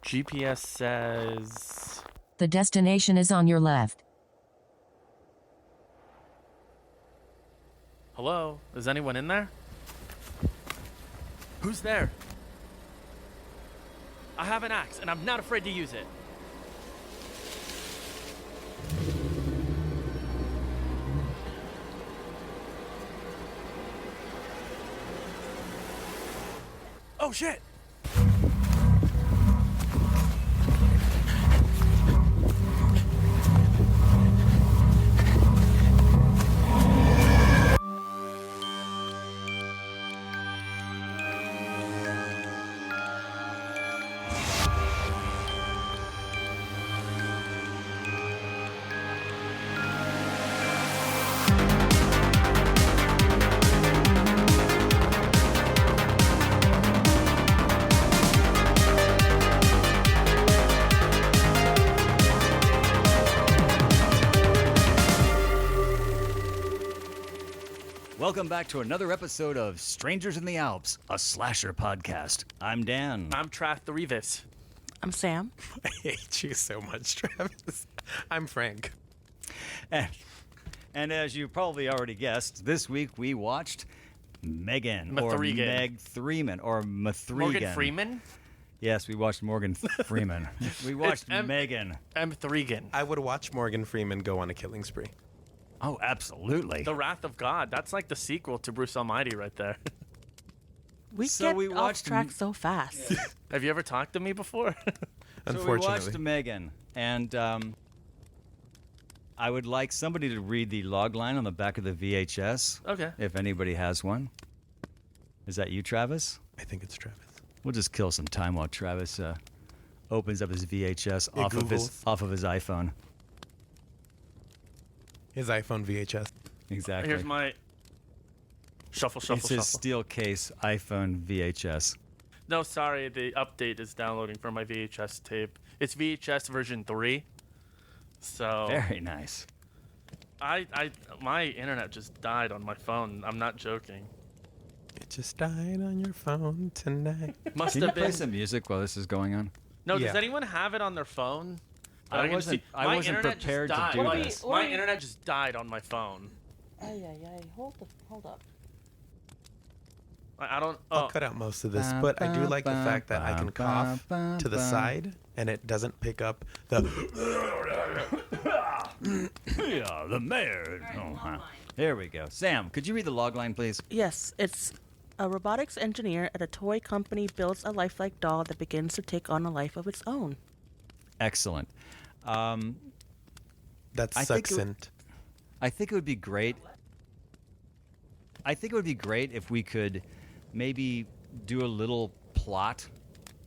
GPS says... The destination is on your left. Hello? Is anyone in there? Who's there? I have an axe, and I'm not afraid to use it. Oh, shit! Welcome back to another episode of Strangers in the Alps, a slasher podcast. I'm Dan. I'm Trath the Revis. I'm Sam. I hate you so much, Travis. I'm Frank. And as you probably already guessed, this week we watched M3GAN, or M3GAN. M3GAN, or M3GAN. Morgan Freeman? Yes, we watched Morgan Freeman. We watched M3GAN. M3GAN. I would watch Morgan Freeman go on a killing spree. Oh, absolutely. The Wrath of God. That's like the sequel to Bruce Almighty right there. We So get we off watched track so fast. Have you ever talked to me before? So we watched Unfortunately. M3GAN, and I would like somebody to read the log line on the back of the VHS, Okay. if anybody has one. Is that you, Travis? I think it's Travis. We'll just kill some time while Travis opens up his VHS It off Googles. of his iPhone. His iPhone VHS. Exactly. Here's my... Shuffle, it's shuffle, his shuffle. steel case iPhone VHS. No, sorry. The update is downloading for my VHS tape. It's VHS version 3. So... Very nice. My internet just died on my phone. I'm not joking. It just died on your phone tonight. Must Can you have play been... some music while this is going on? No, Yeah. does anyone have it on their phone? I can wasn't- see- I my wasn't internet just prepared to died. do my, this. My internet just died on my phone. Ay, hold up. I don't... I'll Oh, ut out most of this, but I do like the fact that I can cough to the side and it doesn't pick up the... Yeah, the mayor. There we go. Sam, could you read the log line, please? Yes, it's a robotics engineer at a toy company builds a lifelike doll that begins to take on a life of its own. Excellent. That's I think it- succinct. I think it would be great. I think it would be great if we could maybe do a little plot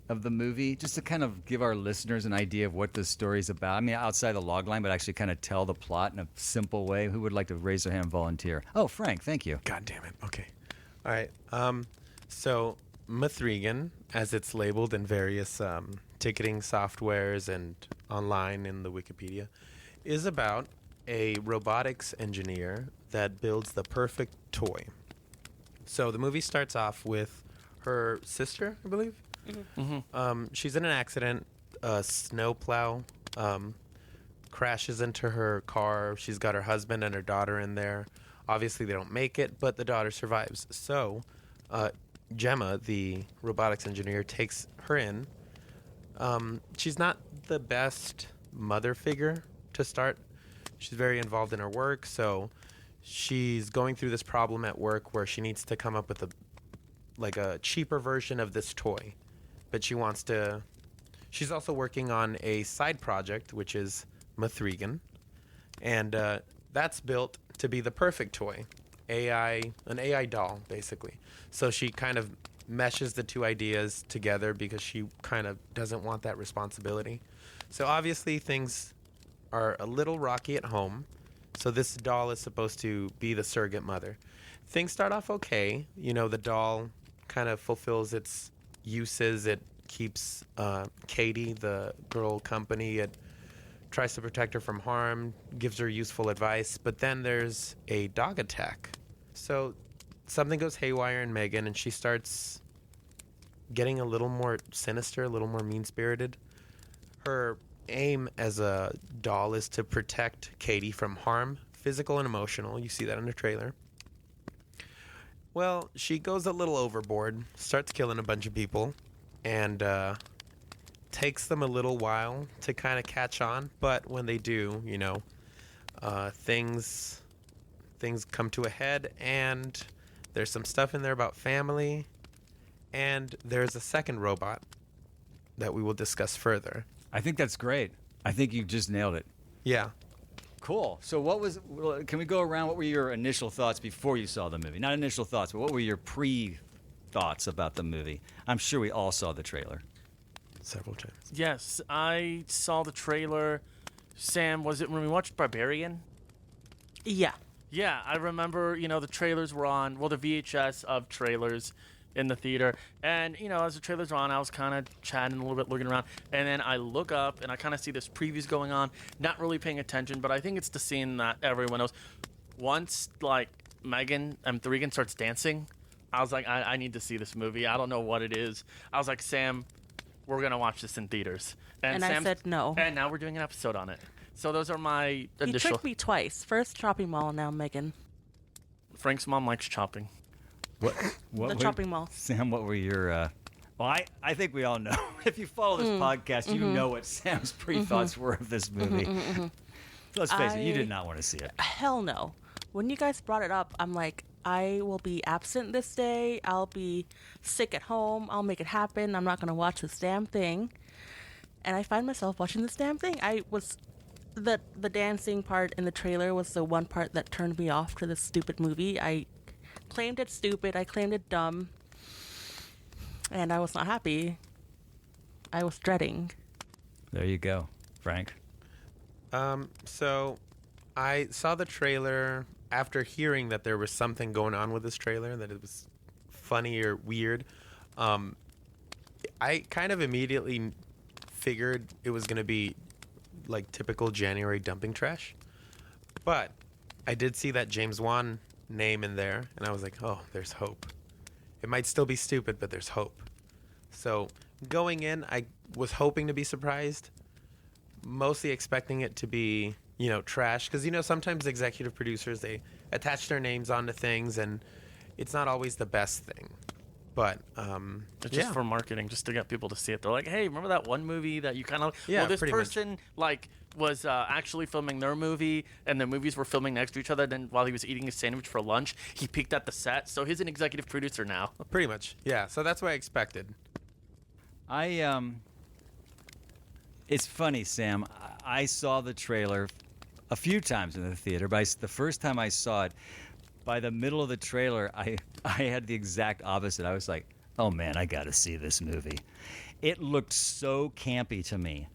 of the movie, just to kind of give our listeners an idea of what the story's about. I mean, outside the log line, but actually kind of tell the plot in a simple way. Who would like to raise their hand and volunteer? Oh, Frank, thank you. God damn it. Okay. All right. So M3GAN, as it's labeled in various ticketing softwares and online in the Wikipedia, is about a robotics engineer that builds the perfect toy. So the movie starts off with her sister, I believe. She's in an accident. A snowplow crashes into her car. She's got her husband and her daughter in there. Obviously, they don't make it, but the daughter survives. So Gemma, the robotics engineer, takes her in. She's not the best mother figure to start. She's very involved in her work, so she's going through this problem at work where she needs to come up with a cheaper version of this toy. But she's also working on a side project, which is M3GAN, and that's built to be the perfect toy, an AI doll, basically. So she kind of meshes the two ideas together because she kind of doesn't want that responsibility. So obviously things are a little rocky at home. So this doll is supposed to be the surrogate mother. Things start off okay. You know, the doll kind of fulfills its uses. It keeps Katie, the girl company. It tries to protect her from harm, gives her useful advice. But then there's a dog attack. So something goes haywire in M3GAN, and she starts getting a little more sinister, a little more mean-spirited. Her aim as a doll is to protect Katie from harm, physical and emotional. You see that in the trailer. Well, she goes a little overboard, starts killing a bunch of people, and takes them a little while to kind of catch on. But when they do, things come to a head, and there's some stuff in there about family, and there's a second robot that we will discuss further. I think that's great. I think you just nailed it. Yeah. Cool. So can we go around? What were your initial thoughts before you saw the movie? Not initial thoughts, but what were your pre-thoughts about the movie? I'm sure we all saw the trailer. Several times. Yes, I saw the trailer. Sam, was it when we watched Barbarian? Yeah. Yeah, I remember, the trailers were on, the VHS of trailers in the theater. And, as the trailers were on, I was kind of chatting a little bit, looking around. And then I look up and I kind of see this previews going on, not really paying attention, but I think it's the scene that everyone knows. Once, M3GAN starts dancing, I was like, I need to see this movie. I don't know what it is. I was like, Sam, we're going to watch this in theaters. And I said no. And now we're doing an episode on it. So those are my You initial... tricked me twice. First Chopping Mall, now M3GAN. Frank's mom likes chopping. What The Chopping Mall. Sam, what were your... Well, I think we all know. If you follow this podcast, you know what Sam's pre-thoughts were of this movie. Let's face it, you did not want to see it. Hell no. When you guys brought it up, I'm like, I will be absent this day. I'll be sick at home. I'll make it happen. I'm not going to watch this damn thing. And I find myself watching this damn thing. The dancing part in the trailer was the one part that turned me off to this stupid movie. I claimed it stupid. I claimed it dumb. And I was not happy. I was dreading. There you go, Frank. So I saw the trailer after hearing that there was something going on with this trailer, that it was funny or weird. I kind of immediately figured it was going to be like typical January dumping trash. But I did see that James Wan name in there, and I was like, oh, there's hope. It might still be stupid, but there's hope. So going in, I was hoping to be surprised, mostly expecting it to be, trash. Because, sometimes executive producers, they attach their names onto things, and it's not always the best thing. But, it's just for marketing, just to get people to see it. They're like, hey, remember that one movie that you kind of... Yeah, this pretty person, was actually filming their movie, and the movies were filming next to each other. Then while he was eating his sandwich for lunch, he peeked at the set. So he's an executive producer now. Pretty much, yeah. So that's what I expected. It's funny, Sam. I saw the trailer a few times in the theater, but the first time I saw it, by the middle of the trailer, I had the exact opposite. I was like, oh man, I got to see this movie. It looked so campy to me.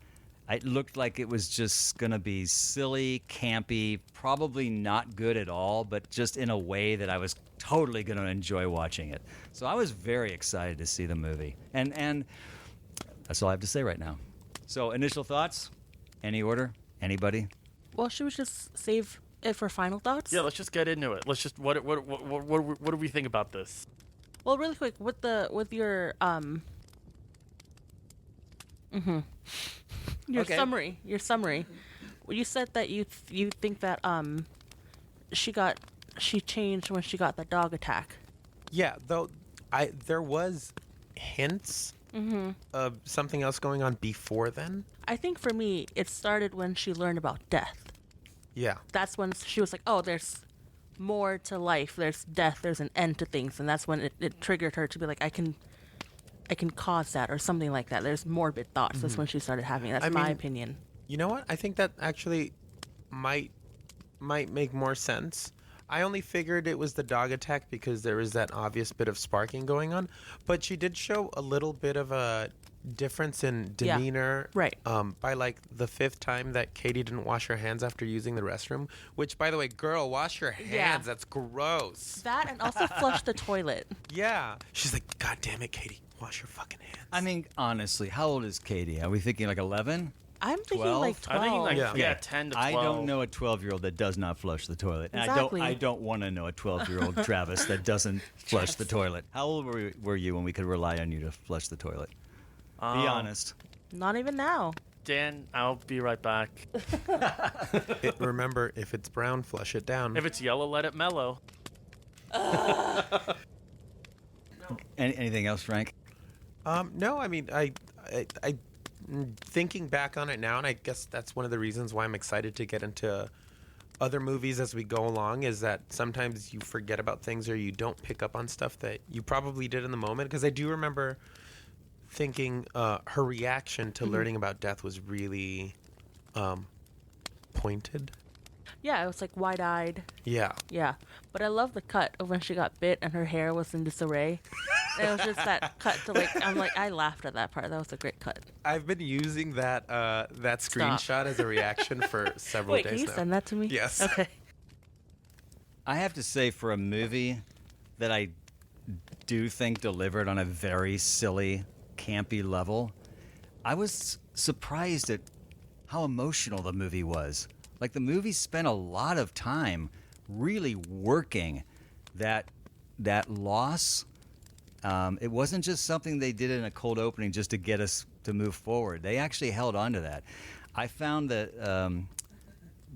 It looked like it was just going to be silly, campy, probably not good at all, but just in a way that I was totally going to enjoy watching it. So I was very excited to see the movie. And that's all I have to say right now. So initial thoughts? Any order? Anybody? Well, should we just save it for final thoughts? Yeah, let's just get into it. Let's just what do we think about this? Well, really quick, with your Okay. summary. Your summary. Well, you said that you think that she changed when she got the dog attack. Yeah, though there was hints of something else going on before then. I think for me, it started when she learned about death. Yeah. That's when she was like, oh, there's more to life. There's death. There's an end to things. And that's when it triggered her to be like, I can cause that or something like that. There's morbid thoughts. That's when she started having it. That's my opinion. You know what? I think that actually might make more sense. I only figured it was the dog attack because there was that obvious bit of sparking going on. But she did show a little bit of a difference in demeanor. Right. By like the fifth time that Katie didn't wash her hands after using the restroom. Which, by the way, girl, wash your hands. Yeah. That's gross. That and also flush the toilet. Yeah. She's like, God damn it, Katie. Wash your fucking hands. I mean, honestly, how old is Katie? Are we thinking like 11? I'm thinking 12? like I'm 12. thinking like Yeah. yeah, 10 to 12. I don't know a 12-year-old that does not flush the toilet. And Exactly. I don't want to know a 12-year-old Travis that doesn't flush the toilet. How old were you when we could rely on you to flush the toilet? Be honest. Not even now. Dan, I'll be right back. Remember, if it's brown, flush it down. If it's yellow, let it mellow. Anything else, Frank? No, I mean, I thinking back on it now, and I guess that's one of the reasons why I'm excited to get into other movies as we go along, is that sometimes you forget about things or you don't pick up on stuff that you probably did in the moment. Because I do remember thinking her reaction to learning about death was really pointed. Yeah, it was like wide-eyed. Yeah. Yeah, but I love the cut of when she got bit and her hair was in disarray. And it was just that cut to I laughed at that part. That was a great cut. I've been using that screenshot as a reaction for several Wait, days can you now. send that to me? Yes. Okay. I have to say, for a movie that I do think delivered on a very silly, campy level, I was surprised at how emotional the movie was. Like, the movie spent a lot of time really working that loss. It wasn't just something they did in a cold opening just to get us to move forward. They actually held on to that. I found that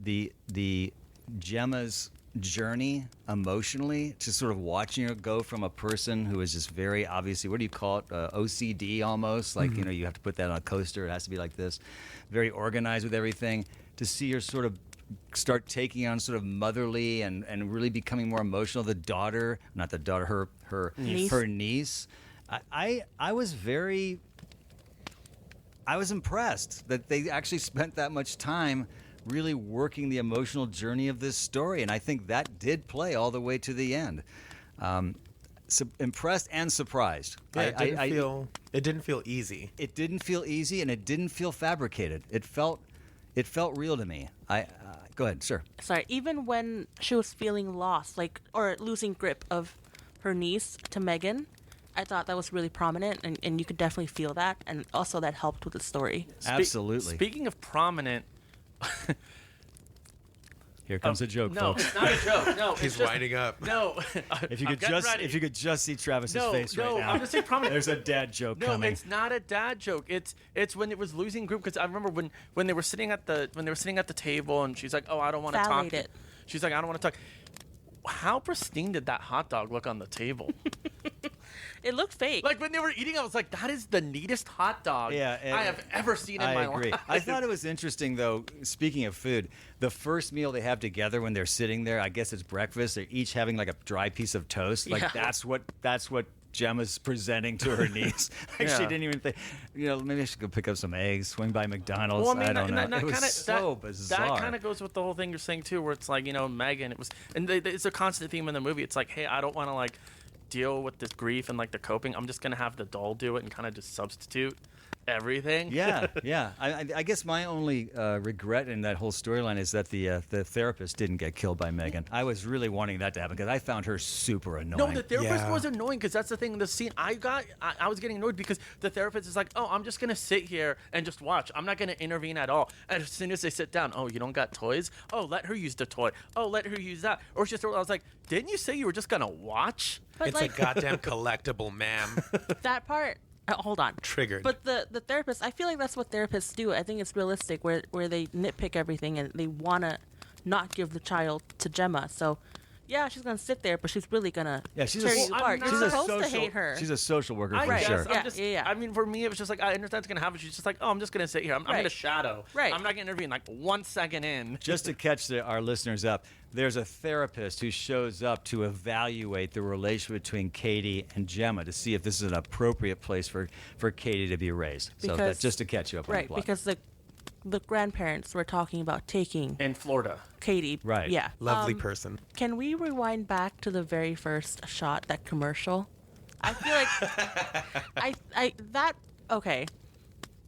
the Gemma's journey emotionally, to sort of watching her go from a person who is just very obviously, what do you call it, OCD almost, like, you know, you have to put that on a coaster, it has to be like this, very organized with everything, to see her sort of start taking on sort of motherly and really becoming more emotional. The daughter, not the daughter, her niece. I was impressed that they actually spent that much time really working the emotional journey of this story, and I think that did play all the way to the end. Impressed and surprised. Yeah, it didn't feel easy. It didn't feel easy, and it didn't feel fabricated. It felt real to me. Go ahead, sir. Sorry, even when she was feeling lost, or losing grip of her niece to M3GAN, I thought that was really prominent, and you could definitely feel that, and also that helped with the story. Absolutely. Speaking of prominent, Here comes a joke, no, folks. it's not a joke. No, He's it's just, winding up. No, If you I'm could getting just ready. if you could just see Travis's face right now. I'm just saying prominent. There's a dad joke No, coming. it's not a dad joke. It's when it was losing group, because I remember when they were sitting at the table and she's like, "Oh, I don't want to talk." Phthalate it. She's like, "I don't want to talk." How pristine did that hot dog look on the table? It looked fake. Like when they were eating, I was like, "That is the neatest hot dog I have ever seen in I my agree. life." I thought it was interesting, though, speaking of food, the first meal they have together when they're sitting there, I guess it's breakfast, they're each having like a dry piece of toast. Like, Yeah. that's what Gemma's presenting to her niece. Like, she Yeah. didn't even think, maybe I should go pick up some eggs, swing by McDonald's. Well, I mean, I don't know. that It was kinda, so that, bizarre. That kind of goes with the whole thing you're saying too, where it's like, M3GAN. It was, and it's a constant theme in the movie. It's like, hey, I don't want to deal with this grief and the coping. I'm just gonna have the doll do it and kind of just substitute everything. Yeah. I guess my only regret in that whole storyline is that the therapist didn't get killed by M3GAN. I was really wanting that to happen because I found her super annoying. No, the therapist Yeah. was annoying because that's the thing in the scene. I was getting annoyed because the therapist is like, "Oh, I'm just gonna sit here and just watch. I'm not gonna intervene at all." And as soon as they sit down, "Oh, you don't got toys? Oh, let her use the toy. Oh, let her use that." Or just, I was like, "Didn't you say you were just gonna watch?" but It's a goddamn collectible, ma'am. that part. Hold on. Triggered. But the therapist, I feel like that's what therapists do. I think it's realistic where they nitpick everything and they want to not give the child to Gemma. So, yeah, she's going to sit there, but she's really going to Yeah, she's tear a, you apart. not- You're she's a supposed to hate her. She's a social worker for guess. sure. I'm Yeah. I mean, for me, it was just like, I understand it's gonna happen. She's just like, "Oh, I'm just gonna sit here. I'm gonna Right. shadow. Right. I'm not gonna intervene." 1 second in. Just to catch our listeners up, there's a therapist who shows up to evaluate the relation between Katie and Gemma to see if this is an appropriate place for Katie to be raised. So Because- just to catch you up on the Right, plot. because the grandparents were talking about taking In Florida. Katie. Right. Yeah. Lovely person. Can we rewind back to the very first shot, that commercial? I feel like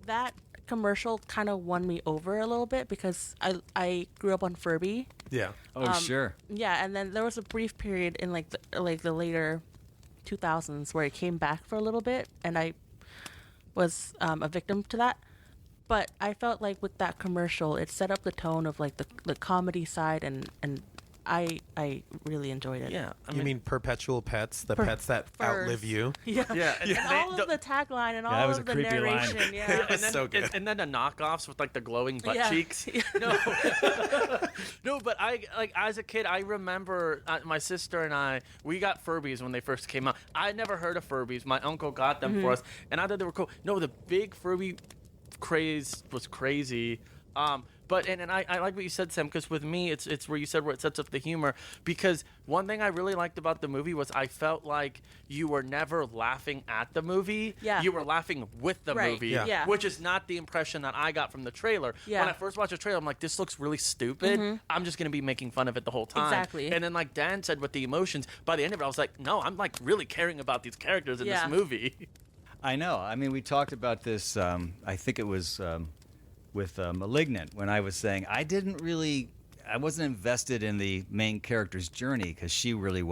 that commercial kind of won me over a little bit because I grew up on Furby. Yeah. Oh, sure. Yeah, and then there was a brief period in the later 2000s where it came back for a little bit, and I was a victim to that. But I felt like with that commercial, it set up the tone of like the comedy side, and I really enjoyed it. Yeah, I You mean perpetual pets, the pets that outlive Furs. you? Yeah. Yeah, and And they all don't- of the tagline and that all was of a the creepy line. narration. Yeah. and then, so good. and then the knockoffs with like the glowing butt Yeah. cheeks. No, no, but I like as a kid, I remember my sister and we got Furbies when they first came out. I never heard of Furbies. My uncle got them for us, and I thought they were cool. No, the big Furby craze was crazy. But I like what you said, Sam, because with me, it's where you said where it sets up the humor. Because one thing I really liked about the movie was I felt like you were never laughing at the movie. Yeah. You were laughing with the Right. movie, Yeah. Yeah. which is not the impression that I got from the trailer. Yeah. When I first watched the trailer, I'm like, this looks really stupid. I'm just going to be making fun of it the whole time. Exactly. And then, like Dan said, with the emotions, by the end of it, I was like, no, I'm like really caring about these characters in Yeah. this movie. I know. I mean, we talked about this. I think it was with *Malignant* when I was saying I wasn't invested in the main character's journey because she really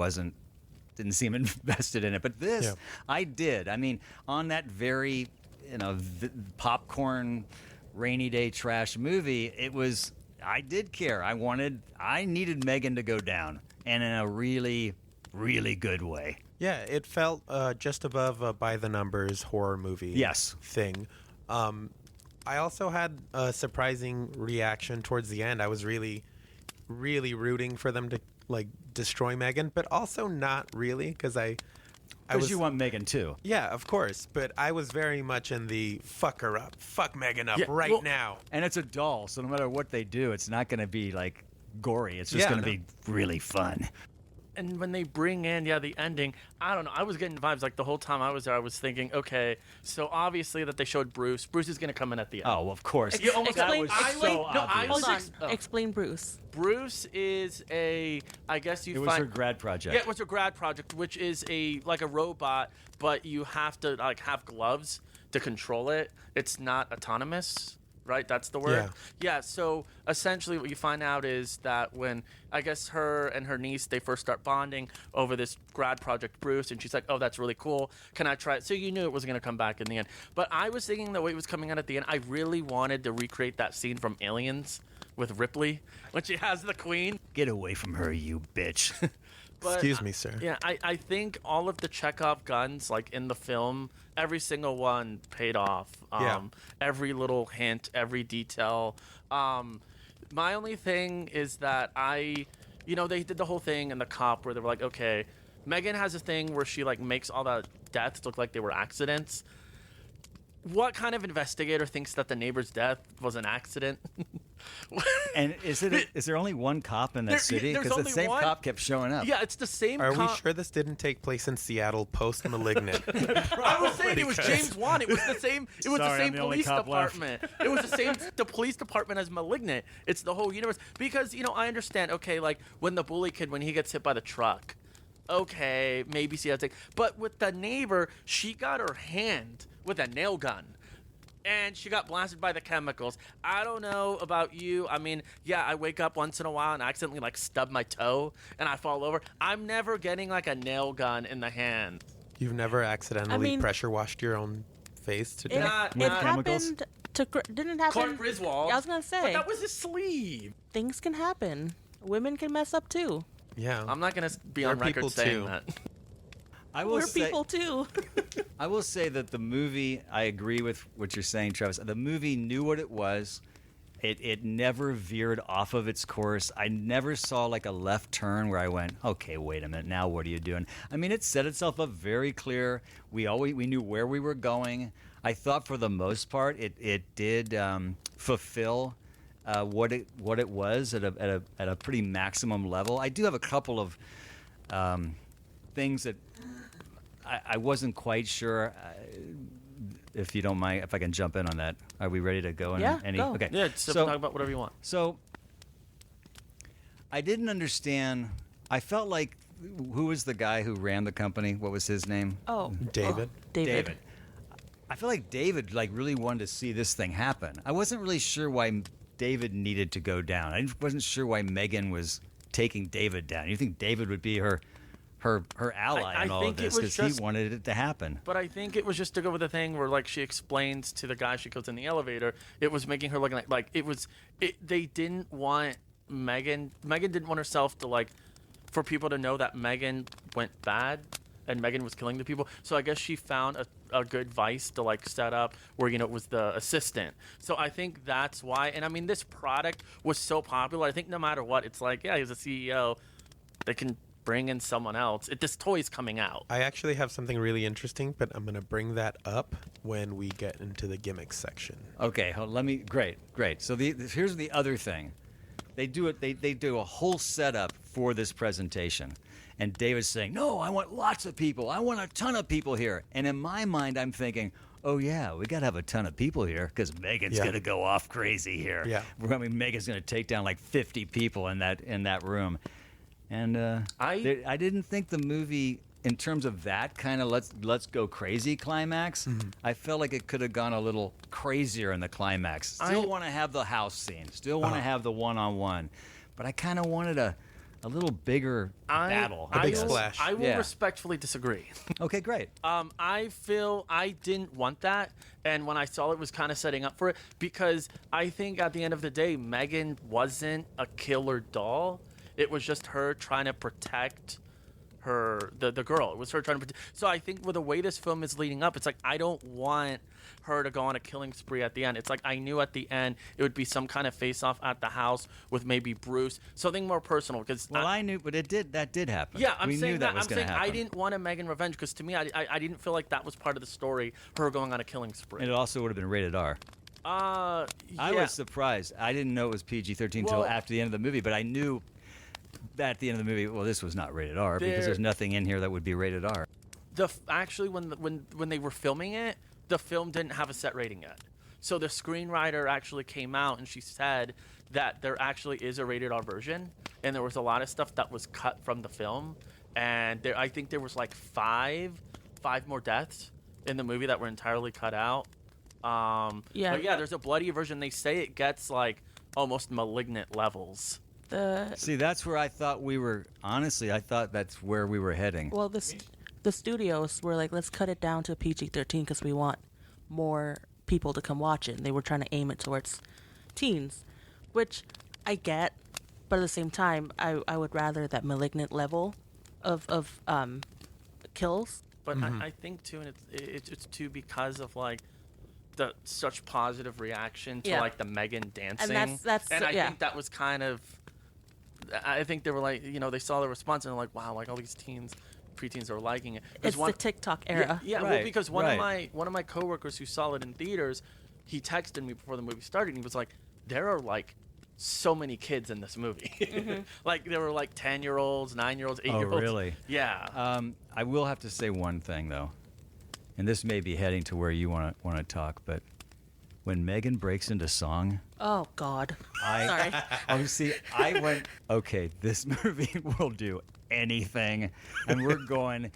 didn't seem invested in it. But this, Yeah. I did. I mean, on that very, popcorn, rainy day trash movie, I did care. I needed Megan to go down, and in a really, really good way. Yeah, it felt just above a by the numbers horror movie Yes. thing. I also had a surprising reaction towards the end. I was really, really rooting for them to like destroy Megan, but also not really because I Because was you want Megan too. yeah, of course, but I was very much in the fuck her up, fuck Megan up Yeah, right well- now. And it's a doll, so no matter what they do, it's not going to be like gory. It's just Yeah, going to no. be really fun. And when they bring in, the ending, I don't know. I was getting vibes like the whole time I was there. I was thinking, okay, so obviously that they showed Bruce. Bruce is going to come in at the end. Oh, of course. You almost that explain- was I so like- no, I obvious. was Hold on. ex- oh. Explain Bruce. Bruce is I guess you It was find. her grad project. Yeah, it was her grad project, which is like a robot, but you have to like have gloves to control it. It's not autonomous, right? That's the word. Yeah. So essentially, what you find out is that when I guess her and her niece they first start bonding over this grad project, Bruce, and she's like, "Oh, that's really cool. Can I try it?" So you knew it was going to come back in the end. But I was thinking the way it was coming out at the end, I really wanted to recreate that scene from Aliens with Ripley when she has the queen. Get away from her, you bitch. But Excuse me, sir. Yeah, I think all of the Chekhov guns, like in the film, every single one paid off. Yeah. Every little hint, every detail. My only thing is that they did the whole thing in the cop where they were like, okay, Megan has a thing where she like makes all the deaths look like they were accidents. What kind of investigator thinks that the neighbor's death was an accident? And is there only one cop in that There- city? there's Because the only same one? cop kept showing up. Yeah, it's the same. Are we cop. sure this didn't take place in Seattle post *Malignant*? I was saying it was Because- James Wan. It was the same. It was Sorry, the I'm same the only police cop left. department. It was the same the police department as *Malignant*. It's the whole universe because I understand. Okay, like when the bully kid when he gets hit by the truck. Okay, maybe see that thing. But with the neighbor, she got her hand with a nail gun. And she got blasted by the chemicals. I don't know about you. I mean, yeah, I wake up once in a while and accidentally like stub my toe and I fall over. I'm never getting like a nail gun in the hand. You've never accidentally mean- pressure washed your own face to It, death? Not- it not- chemicals? happened to didn't happen. Clark Griswold. Yeah, I was gonna But say that was his sleeve. things can happen. Women can mess up too. Yeah. I'm not gonna be There on are people record saying too. that. I will We're say, people too. I will say that the movie. I agree with what you're saying, Travis. The movie knew what it was. It never veered off of its course. I never saw like a left turn where I went, okay, wait a minute, now what are you doing? I mean, it set itself up very clear. We knew where we were going. I thought for the most part, it did fulfill what it was at a pretty maximum level. I do have a couple of things that I wasn't quite sure. If you don't mind, if I can jump in on that, are we ready to go? Yeah, go. Okay. Yeah, so talk about whatever you want. So I didn't understand. I felt like who was the guy who ran the company? What was his name? Oh, David? David. I feel like David like really wanted to see this thing happen. I wasn't really sure why David needed to go down. I wasn't sure why Megan was taking David down. You think David would be her her ally I in all of think it this was because just- he wanted it to happen. But I think it was just to go with the thing where, like, she explains to the guy she goes in the elevator. It was making her look like it was. They didn't want Megan. Megan didn't want herself to, like, for people to know that Megan went bad and Megan was killing the people. So I guess she found a good vice to, like, set up where, it was the assistant. So I think that's why. And I mean, this product was so popular. I think no matter what, it's like, yeah, he's a CEO. They can bring in someone else. This toy's coming out. I actually have something really interesting, but I'm going to bring that up when we get into the gimmicks section. Okay, let me. Great. So here's the other thing. They do it. They do a whole setup for this presentation, and David's saying, "No, I want lots of people. I want a ton of people here." And in my mind, I'm thinking, "Oh yeah, we got to have a ton of people here because Megan's gonna go off crazy here. Yeah. I mean, Megan's gonna take down like 50 people in that room." And I didn't think the movie, in terms of that kind of let's go crazy climax, I felt like it could have gone a little crazier in the climax. Still want to have the house scene, still want to have the one-on-one, but I kind of wanted a little bigger battle. A big splash. I will respectfully disagree. Okay, great. I feel I didn't want that, and when I saw it was kind of setting up for it, because I think at the end of the day, Megan wasn't a killer doll. It was just her trying to protect the girl. It was her trying to protect. So I think with the way this film is leading up, it's like I don't want her to go on a killing spree at the end. It's like I knew at the end it would be some kind of face-off at the house with maybe Bruce, something more personal. Because I knew, but that did happen. Yeah, I'm we saying knew that was I'm going saying to happen. I didn't want a Megan revenge because to me, I didn't feel like that was part of the story. Her going on a killing spree. And it also would have been rated R. Yeah. I was surprised. I didn't know it was PG-13 until after the end of the movie, but I knew at the end of the movie, well, this was not rated R because there's nothing in here that would be rated R. Actually, when they were filming it, the film didn't have a set rating yet. So the screenwriter actually came out and she said that there actually is a rated R version, and there was a lot of stuff that was cut from the film, and I think there was like five more deaths in the movie that were entirely cut out. But yeah, there's a bloody version. They say it gets like almost malignant levels. See, that's where I thought we were. Honestly, I thought that's where we were heading. Well, the studios were like, let's cut it down to PG-13 because we want more people to come watch it. And they were trying to aim it towards teens, which I get, but at the same time, I would rather that malignant level of kills. But I think too, and it's too because of like the such positive reaction to like the Megan dancing, and that's I think that was kind of. I think they were like, they saw the response and they're like, wow, like all these preteens are liking it. It's the TikTok era. Yeah, right, well, because one of my coworkers who saw it in theaters, he texted me before the movie started and he was like, there are like so many kids in this movie. Like there were like 10-year-olds, 9-year-olds, 8-year-olds. Oh, really? Yeah. I will have to say one thing though, and this may be heading to where you want to talk, but when Megan breaks into song. Oh God. Sorry. Oh, see, I went, okay, this movie will do anything, and we're going.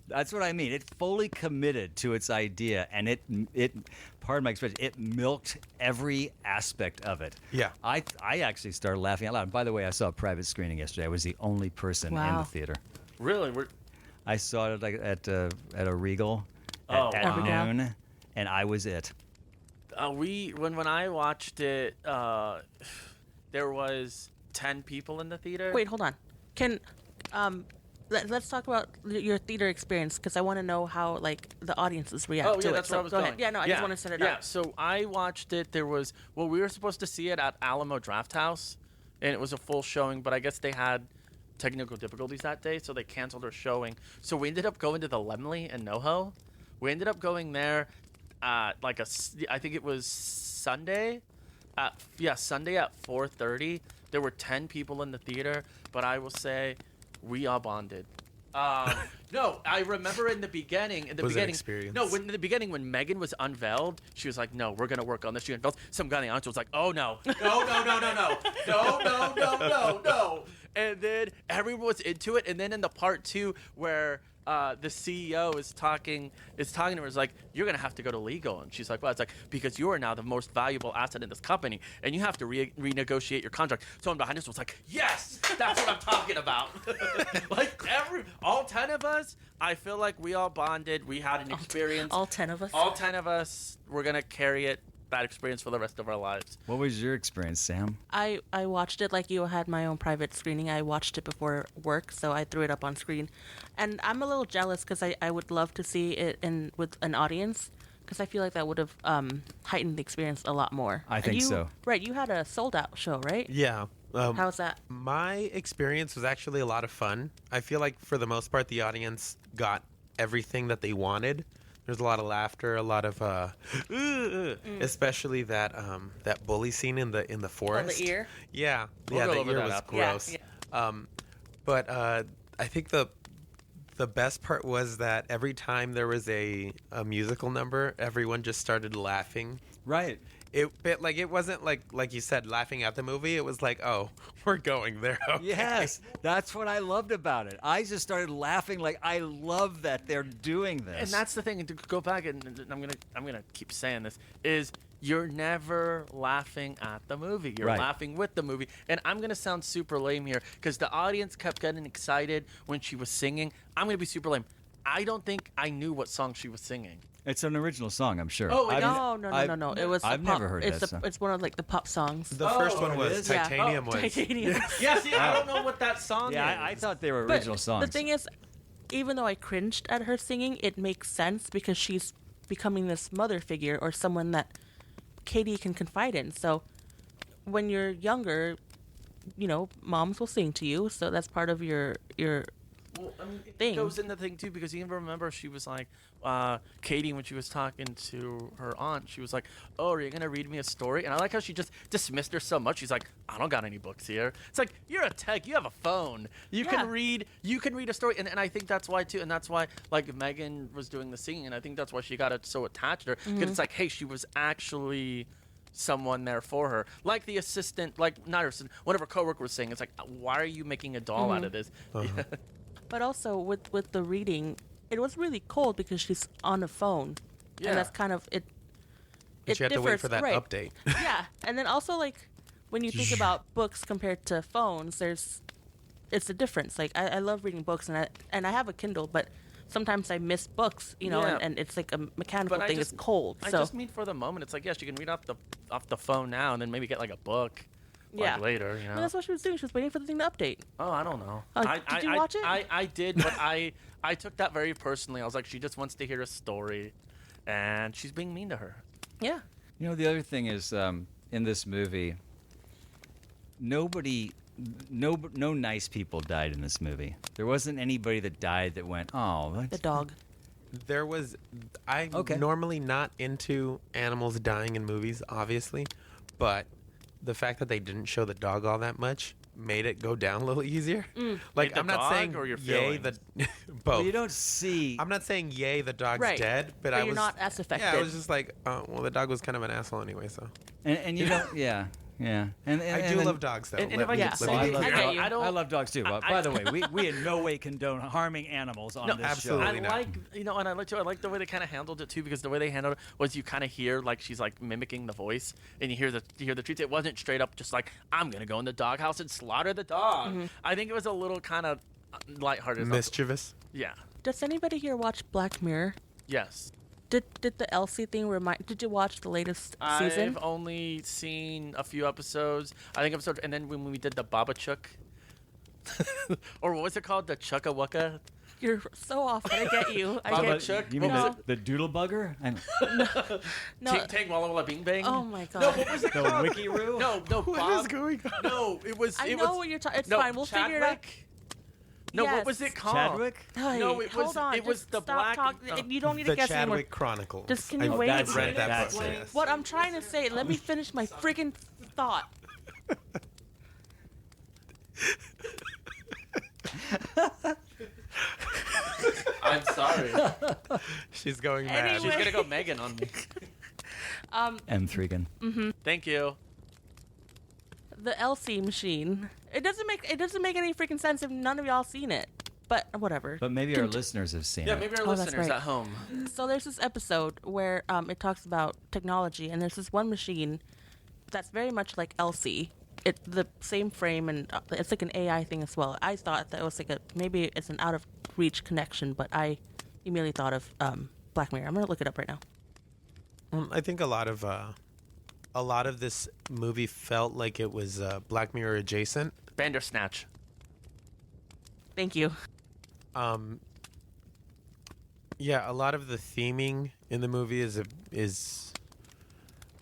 That's what I mean. It fully committed to its idea, and it pardon my expression, it milked every aspect of it. Yeah. I actually started laughing out loud. By the way, I saw a private screening yesterday. I was the only person in the theater. Really? I saw it like at a Regal at noon, and I was it. When I watched it, there was 10 people in the theater. Wait, hold on. Let's talk about your theater experience because I want to know how like the audiences react to it. That's where I was go going. ahead. Yeah, no, I just want to set it up. Yeah, so I watched it. We were supposed to see it at Alamo Drafthouse, and it was a full showing, but I guess they had technical difficulties that day, so they canceled our showing. So we ended up going to the Lemley in NoHo. We ended up going there I think it was Sunday at 4:30. There were 10 people in the theater, but I will say we all bonded. No, I remember in the beginning. An experience. No, in the beginning when Megan was unveiled, she was like, "No, we're gonna work on this." She unveiled. Some guy in the audience was like, "Oh no, no." And then everyone was into it. And then in the part 2 where the CEO is talking to her. Is like, you're gonna have to go to legal, and she's like, well, it's like, because you are now the most valuable asset in this company, and you have to renegotiate your contract. Someone behind us was like, yes, that's what I'm talking about. Like all 10 of us, I feel like we all bonded. We had an experience. All 10 of us. All 10 of us. We're gonna carry that experience for the rest of our lives. What was your experience, Sam? I watched it like you had my own private screening. I watched it before work, so I threw it up on screen. And I'm a little jealous because I would love to see it with an audience, because I feel like that would have heightened the experience a lot more. I think so. Right, you had a sold-out show, right? Yeah. How's that? My experience was actually a lot of fun. I feel like for the most part, the audience got everything that they wanted. There's a lot of laughter, a lot of, especially that bully scene in the forest. Oh, the ear? Yeah, We'll yeah, go the over ear that was after. gross. Yeah. But I think the best part was that every time there was a musical number, everyone just started laughing. Right. It wasn't like you said, laughing at the movie. It was like, oh, we're going there. Okay. Yes, that's what I loved about it. I just started laughing like, I love that they're doing this. And that's the thing. And to go back, and I'm gonna keep saying this, is you're never laughing at the movie. You're Right. laughing with the movie. And I'm gonna sound super lame here because the audience kept getting excited when she was singing. I'm gonna be super lame. I don't think I knew what song she was singing. It's an original song, I'm sure. Oh, it No. It was. I've a pop, never heard it's that song. It's one of like the pop songs. The first one it was is? Yeah. Titanium. Was Titanium. Yeah, see, I don't know what that song is. Yeah, I thought they were But original songs. the thing is, even though I cringed at her singing, it makes sense because she's becoming this mother figure or someone that Katie can confide in. So when you're younger, moms will sing to you, so that's part of your Well, I mean, it thing. goes in the thing too, because you even remember she was like, Katie, when she was talking to her aunt, she was like, "Oh, are you gonna read me a story?" And I like how she just dismissed her so much. She's like, "I don't got any books here." It's like, you're a tech, you have a phone, you Yeah. can read a story, and I think that's why too, and that's why like Megan was doing the singing, and I think that's why she got it so attached to her, because it's like, hey, she was actually someone there for her, like the assistant, like not her assistant, one of her coworkers was saying, it's like, why are you making a doll out of this? But also with the reading, it was really cold because she's on a phone, Yeah. and that's kind of it. But you have to wait for that right. update. Yeah, and then also like when you think about books compared to phones, it's a difference. Like I love reading books, and I have a Kindle, but sometimes I miss books, Yeah. and it's like a mechanical But thing. It's cold. I So just mean for the moment, it's like, yes, you can read off the phone now, and then maybe get like a book. yeah, Later, you know. But that's what she was doing. She was waiting for the thing to update. Oh, I don't know. Did you watch it? I did, but I took that very personally. I was like, she just wants to hear a story, and she's being mean to her. Yeah. The other thing is, in this movie, no nice people died in this movie. There wasn't anybody that died that went, oh, The that's dog. There was. I'm Okay. normally not into animals dying in movies, obviously, but the fact that they didn't show the dog all that much made it go down a little easier. Like The I'm not dog saying or your yay feelings? the both. Well, you don't see. I'm not saying yay the dog's Right. dead, but But I you're was not as affected. Yeah, I was just like, oh, well, the dog was kind of an asshole anyway, so. And you don't. Yeah. And I do then- love dogs though. and if Let I me- could let say- me I be love, I clear. get you. I don't- I love dogs too. But by the way, we in no way condone harming animals on this absolutely show. I not. like, and I like the way they kind of handled it too, because the way they handled it was you kind of hear like she's like mimicking the voice, and you hear the treats. It wasn't straight up just like, I'm gonna go in the doghouse and slaughter the dog. I think it was a little kind of lighthearted. Mischievous. Yeah. Does anybody here watch Black Mirror? Yes. Did the Elsie thing remind? Did you watch the latest season? I've only seen a few episodes. I think and then when we did the Baba Chuk, or what was it called, the Chukka Wukka? You're so off. I get you. I Baba get Chuk? You mean No. the doodle bugger? No. Ting Tang Walla Walla Bing Bang. Oh my god. No, what was it The called? wiki roo? No, What Bob. is going on? No, it was. I it know was, what you're talking. It's no, fine. We'll figure it out. Chadwick? No, what Yes. was it called? Chadwick? Hey, No, it hold was- on. it was just the stop black- talking. You don't need to The guess anymore. Chadwick Chronicles. Just can you I've wait? read that That's book. what- Yes. What I'm trying to say. Let me finish my friggin' thought. I'm sorry. She's going mad. Anyway. She's gonna go Megan on me. M3GAN. Thank you. The Elsie machine. It doesn't make any freaking sense if none of y'all seen it. But whatever. But maybe our listeners have seen Yeah, it. maybe our Oh, that's listeners right. at home. So there's this episode where it talks about technology, and there's this one machine that's very much like Elsie. It's the same frame, and it's like an AI thing as well. I thought that it was like maybe it's an out of reach connection, but I immediately thought of Black Mirror. I'm gonna look it up right now. I think a lot of this movie felt like it was Black Mirror adjacent. Bandersnatch. Thank you. Yeah, a lot of the theming in the movie is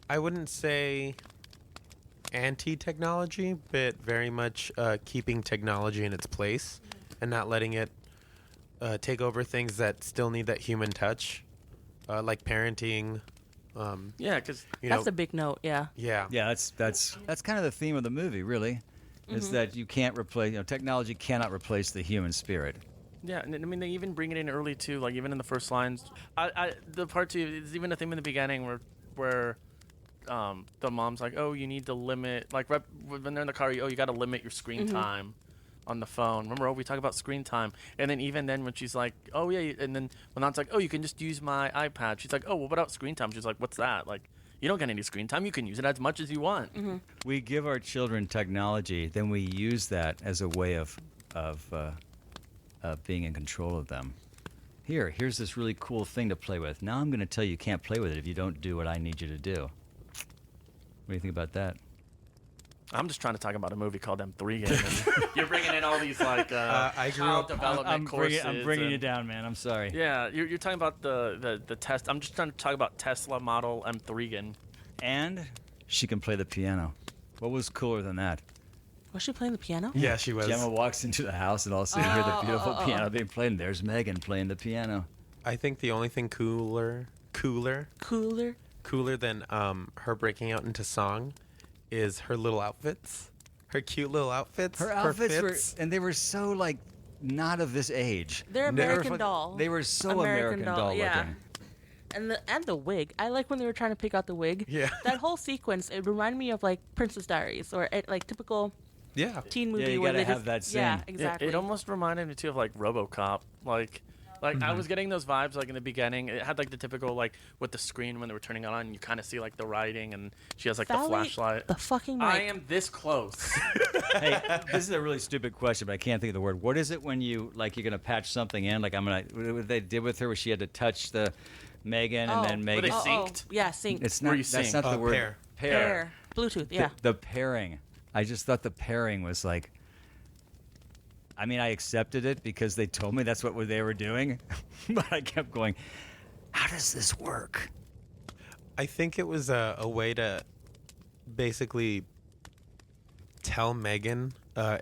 I wouldn't say anti-technology, but very much keeping technology in its place and not letting it take over things that still need that human touch, like parenting. Yeah, because That's a big note. Yeah. Yeah. Yeah, that's kind of the theme of the movie, really, is that you can't replace, technology cannot replace the human spirit. yeah, and I mean they even bring it in early too, like even in the first lines. The part two is even a theme in the beginning where the mom's like, oh, you need to limit, like when they're in the car, you got to limit your screen time on the phone. Remember, we talk about screen time, and then even then when she's like, oh yeah, and then when Nan's like, oh, you can just use my iPad. She's like, oh, well, what about screen time? She's like, what's that? Like, you don't get any screen time. You can use it as much as you want. We give our children technology, then we use that as a way of being in control of them. Here's this really cool thing to play with. Now I'm going to tell you can't play with it if you don't do what I need you to do. What do you think about that? I'm just trying to talk about a movie called M3GAN. And you're bringing in all these like I grew child up- development courses. I'm bringing you and- down, man. I'm sorry. Yeah, you're talking about the test. I'm just trying to talk about Tesla model M3GAN. And she can play the piano. What was cooler than that? Was she playing the piano? Yeah, she was. Gemma walks into the house and all of a sudden you hear the beautiful piano being played, and there's Megan playing the piano. I think the only thing cooler Cooler. than her breaking out into song is her little outfits. Her cute little outfits. Her outfits fits. they were so like not of this age. They're They were American Doll. They were so American doll yeah. looking. And the wig. I like when they were trying to pick out the wig. Yeah. That whole sequence, it reminded me of like Princess Diaries or like typical Yeah. teen movie you where gotta they have just that yeah, scene. exactly. It almost reminded me too of like RoboCop. Like I was getting those vibes like in the beginning. It had like the typical like with the screen when they were turning it on, you kind of see like the writing, and she has like the Valley, flashlight. The fucking mic. I am this close. Hey, this is a really stupid question, but I can't think of the word. What is it when you like you're gonna patch something in? Like what they did with her, where she had to touch the Megan and then Megan. they synced? Yeah, synced. It's Where not. you That's sync. not the word. Pair. Pair. Bluetooth, yeah. The pairing. I just thought the pairing was like. I mean, I accepted it because they told me that's what they were doing, but I kept going. How does this work? I think it was a way to basically tell Megan,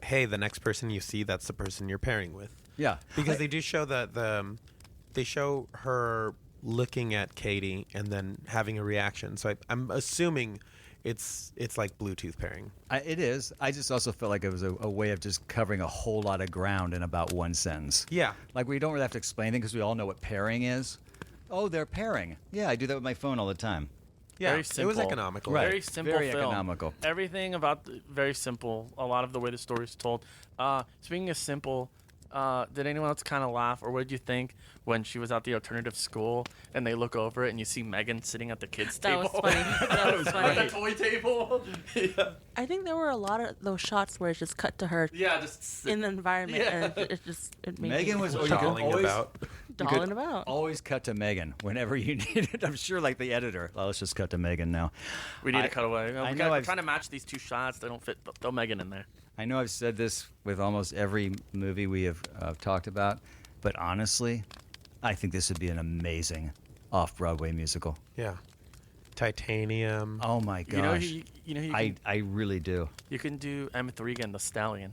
hey, the next person you see, that's the person you're pairing with. Yeah, Because they do show they show her looking at Katie and then having a reaction. So I'm assuming it's like Bluetooth pairing. It is. I just also felt like it was a way of just covering a whole lot of ground in about one sentence. Yeah. Like we don't really have to explain anything because we all know what pairing is. Oh, they're pairing. Yeah, I do that with my phone all the time. Yeah. Very It was simple. economical. Right. Very simple Very film. economical. Everything about very simple. A lot of the way the story's told. Speaking of simple, did anyone else kind of laugh, or what did you think when she was at the alternative school and they look over it and you see Megan sitting at the kids' That table? was funny. That was At funny. the toy table. Yeah. I think there were a lot of those shots where it just cut to her Yeah, just in the environment, Yeah. and it made Megan me was Dolling always, about. you could dolling about. Always cut to Megan whenever you need it. I'm sure, like the editor. Well, let's just cut to Megan now. We need I- to cut away. I We know we're I've- trying to match these two shots. They don't fit. Throw Megan in there. I know I've said this with almost every movie we have talked about, but honestly, I think this would be an amazing off-Broadway musical. Yeah. Titanium. Oh my You know, gosh. I I really do. you can do M3GAN, the Stallion.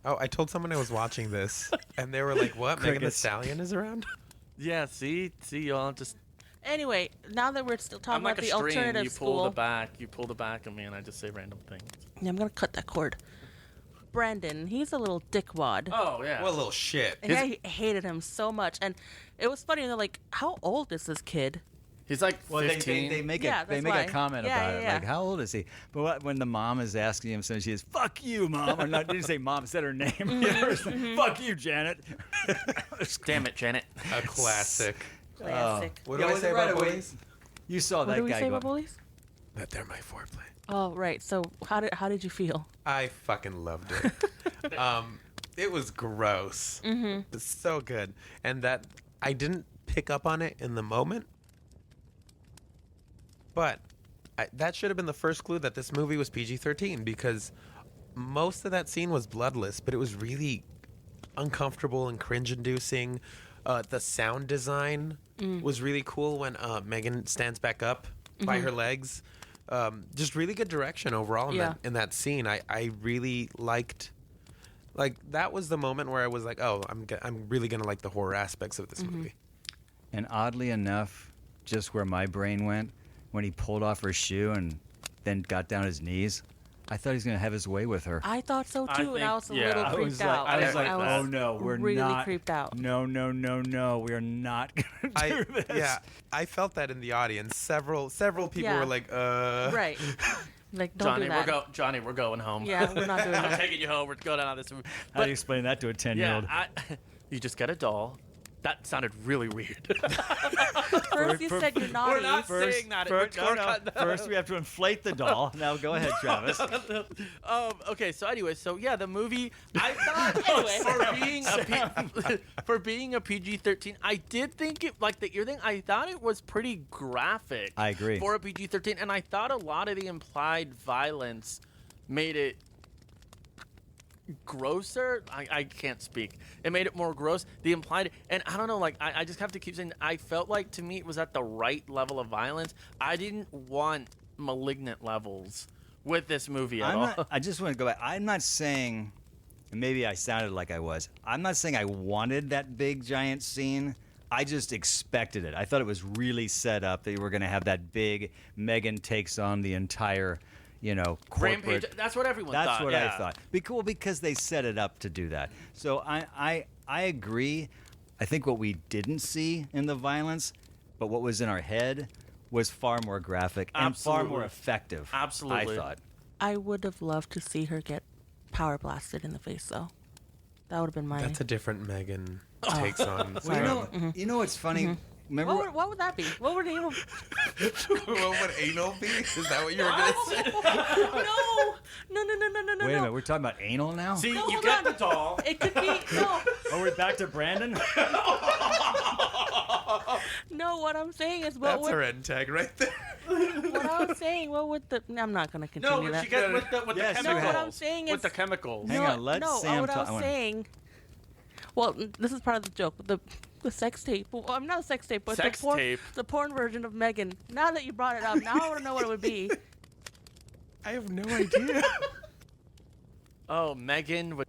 Oh, I told someone I was watching this, and they were like, "What? Megan the Crickets. Stallion is around?" Yeah, see, y'all just. Anyway, now that we're still talking I'm like about a the string. alternative You pull school, the back. You pull the back of me, and I just say random things. yeah, I'm gonna cut that cord. Brandon, he's a little dickwad. Oh yeah. What a little shit. And I hated him so much. And it was funny, they're like, how old is this kid? He's like Well, 15. they make Yeah, a they that's make why. a comment Yeah, about yeah, it, yeah. like how old is he? But when the mom is asking him, so she is, "Fuck you, mom," or not? Didn't say mom, said her name. Fuck you, Janet. Damn it, Janet. A classic. Classic. What do I say about bullies? You saw What that do we guy say go. about bullies? That they're my foreplay. Oh, right. So how did you feel? I fucking loved it. It was gross. It's so good, and that I didn't pick up on it in the moment, but that should have been the first clue that this movie was PG-13 because most of that scene was bloodless, but it was really uncomfortable and cringe-inducing. The sound design was really cool when Megan stands back up by her legs. Just really good direction overall in that scene. I really liked. Like that was the moment where I was like, oh, I'm really gonna like the horror aspects of this movie. And oddly enough, just where my brain went when he pulled off her shoe and then got down his knees, I thought he was gonna have his way with her. I thought so I too, and I think- was a yeah. little I creeped was out. I was like, I was oh no, we're really not. creeped out. No, we are not gonna do this. Yeah, I felt that in the audience. Several people Yeah. were like, Right. Like, don't Johnny, do that. Johnny, we're going home. Yeah, we're not doing I'm that. taking you home. We're going on this movie. How do you explain that to a 10-year-old? Yeah, you just get a doll. That sounded really weird. First you said you're naughty. We're not saying that. First, we have to inflate the doll. Now, go ahead, Travis. Okay, so anyway, the movie, I thought for being a PG-13, I did think it, like the ear thing, I thought it was pretty graphic. I agree. For a PG-13, and I thought a lot of the implied violence made it grosser. I can't speak. It made it more gross. The implied, and I don't know, like I just have to keep saying, I felt like to me it was at the right level of violence. I didn't want malignant levels with this movie at all. I just want to go back. I'm not saying, and maybe I sounded like I was. I'm not saying I wanted that big giant scene. I just expected it. I thought it was really set up that you were going to have that big Megan takes on the entire, corporate. Rampage. That's what everyone thought. That's what yeah. I thought. Cool because they set it up to do that. So I agree. I think what we didn't see in the violence, but what was in our head, was far more graphic and far Absolutely. more effective. Absolutely. I thought. I would have loved to see her get power blasted in the face, though. That would have been my. that's a different Megan takes on. Well, you know what's funny? Remember What would that be? What would anal? what would anal be? Is that what you were gonna say? No. Wait a minute, we're talking about anal now? See, No, you hold get on. the doll. It could be no. Oh, we're back to Brandon? No, what I'm saying is, what That's would her end tag right there. what I'm saying? What would the? I'm not gonna continue No, that. but you get with Yes, the you chemicals. have. What I'm saying with is- the chemicals. Hang on, let no, Sam what I talk. was saying. Well, this is part of the joke. The sex tape. Well, I'm not a sex tape, but Sex tape. the porn version of Megan. Now that you brought it up, now I want to know what it would be. I have no idea. Oh, Megan would.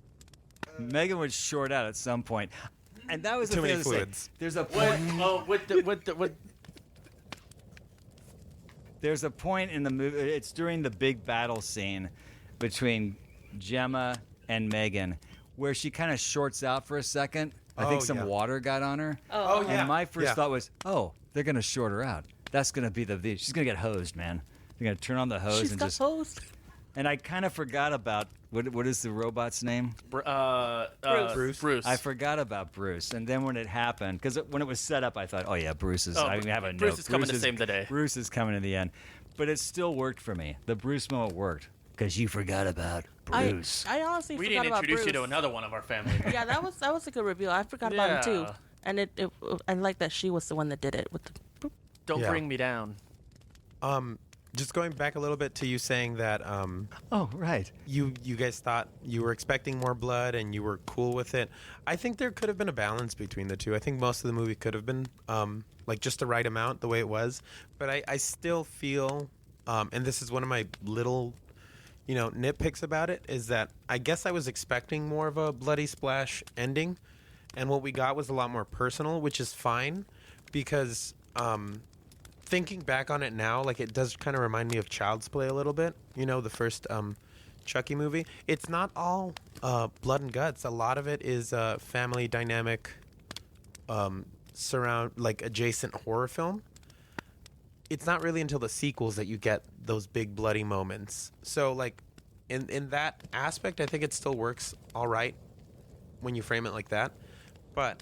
Megan would short out at some point. And that was the Too thing many I was saying. fluids. There's a point. With There's a point in the movie. It's during the big battle scene between Gemma and Megan where she kind of shorts out for a second. I think Oh, some yeah. water got on her. Oh, yeah. And my first Yeah. thought was, oh, they're going to short her out. That's going to be she's going to get hosed, man. They're going to turn on the hose She's and got just. posed. And I kind of forgot about what is the robot's name? Bruce. I forgot about Bruce, and then when it happened, because when it was set up, I thought, "Oh yeah, Bruce is." Oh, I have a Bruce note. is coming to save the day. Bruce is coming in the end, but it still worked for me. The Bruce moment worked because you forgot about Bruce. I honestly We forgot didn't about introduce Bruce. you to another one of our family. Yeah, that was a good reveal. I forgot about him too. Yeah. And I like that she was the one that did it with the. Don't Yeah. bring me down. Just going back a little bit to you saying that Oh right. you guys thought you were expecting more blood and you were cool with it. I think there could have been a balance between the two. I think most of the movie could have been like just the right amount, the way it was. But I still feel, and this is one of my little, nitpicks about it, is that I guess I was expecting more of a bloody splash ending, and what we got was a lot more personal, which is fine, because thinking back on it now, like it does kind of remind me of Child's Play a little bit. The first Chucky movie. It's not all blood and guts. A lot of it is family dynamic, adjacent horror film. it's not really until the sequels that you get those big bloody moments. So like in that aspect, I think it still works all right when you frame it like that. But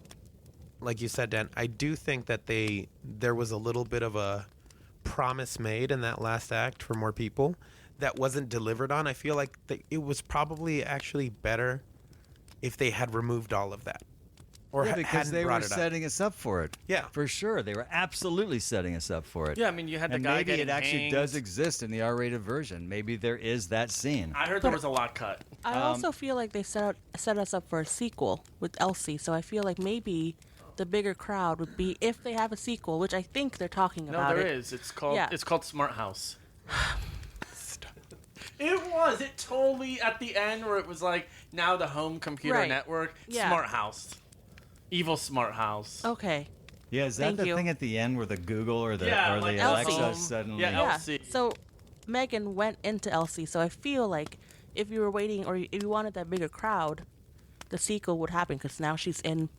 like you said, Dan, I do think that there was a little bit of a promise made in that last act for more people that wasn't delivered on. I feel like it was probably actually better if they had removed all of that. Or Yeah, because hadn't they were brought it up. setting us up for it. Yeah. For sure. They were absolutely setting us up for it. Yeah, I mean, you had the And guy maybe getting it actually hanged. does exist in the R-rated version. Maybe there is that scene. I heard there was a lot cut. I also feel like they set us up for a sequel with Elsie, so I feel like maybe the bigger crowd would be if they have a sequel, which I think they're talking No, about. there is. It's called Yeah. it's called Smart House. It was. It totally at the end where it was like now the home computer Right. network, Yeah. Smart House, evil Smart House. Okay. Yeah, is that Thank the you. thing at the end where the Google or the, Yeah, or like the Elsie. Alexa suddenly... Yeah, Yeah. Elsie. So Megan went into Elsie, so I feel like if you were waiting or if you wanted that bigger crowd, the sequel would happen because now she's in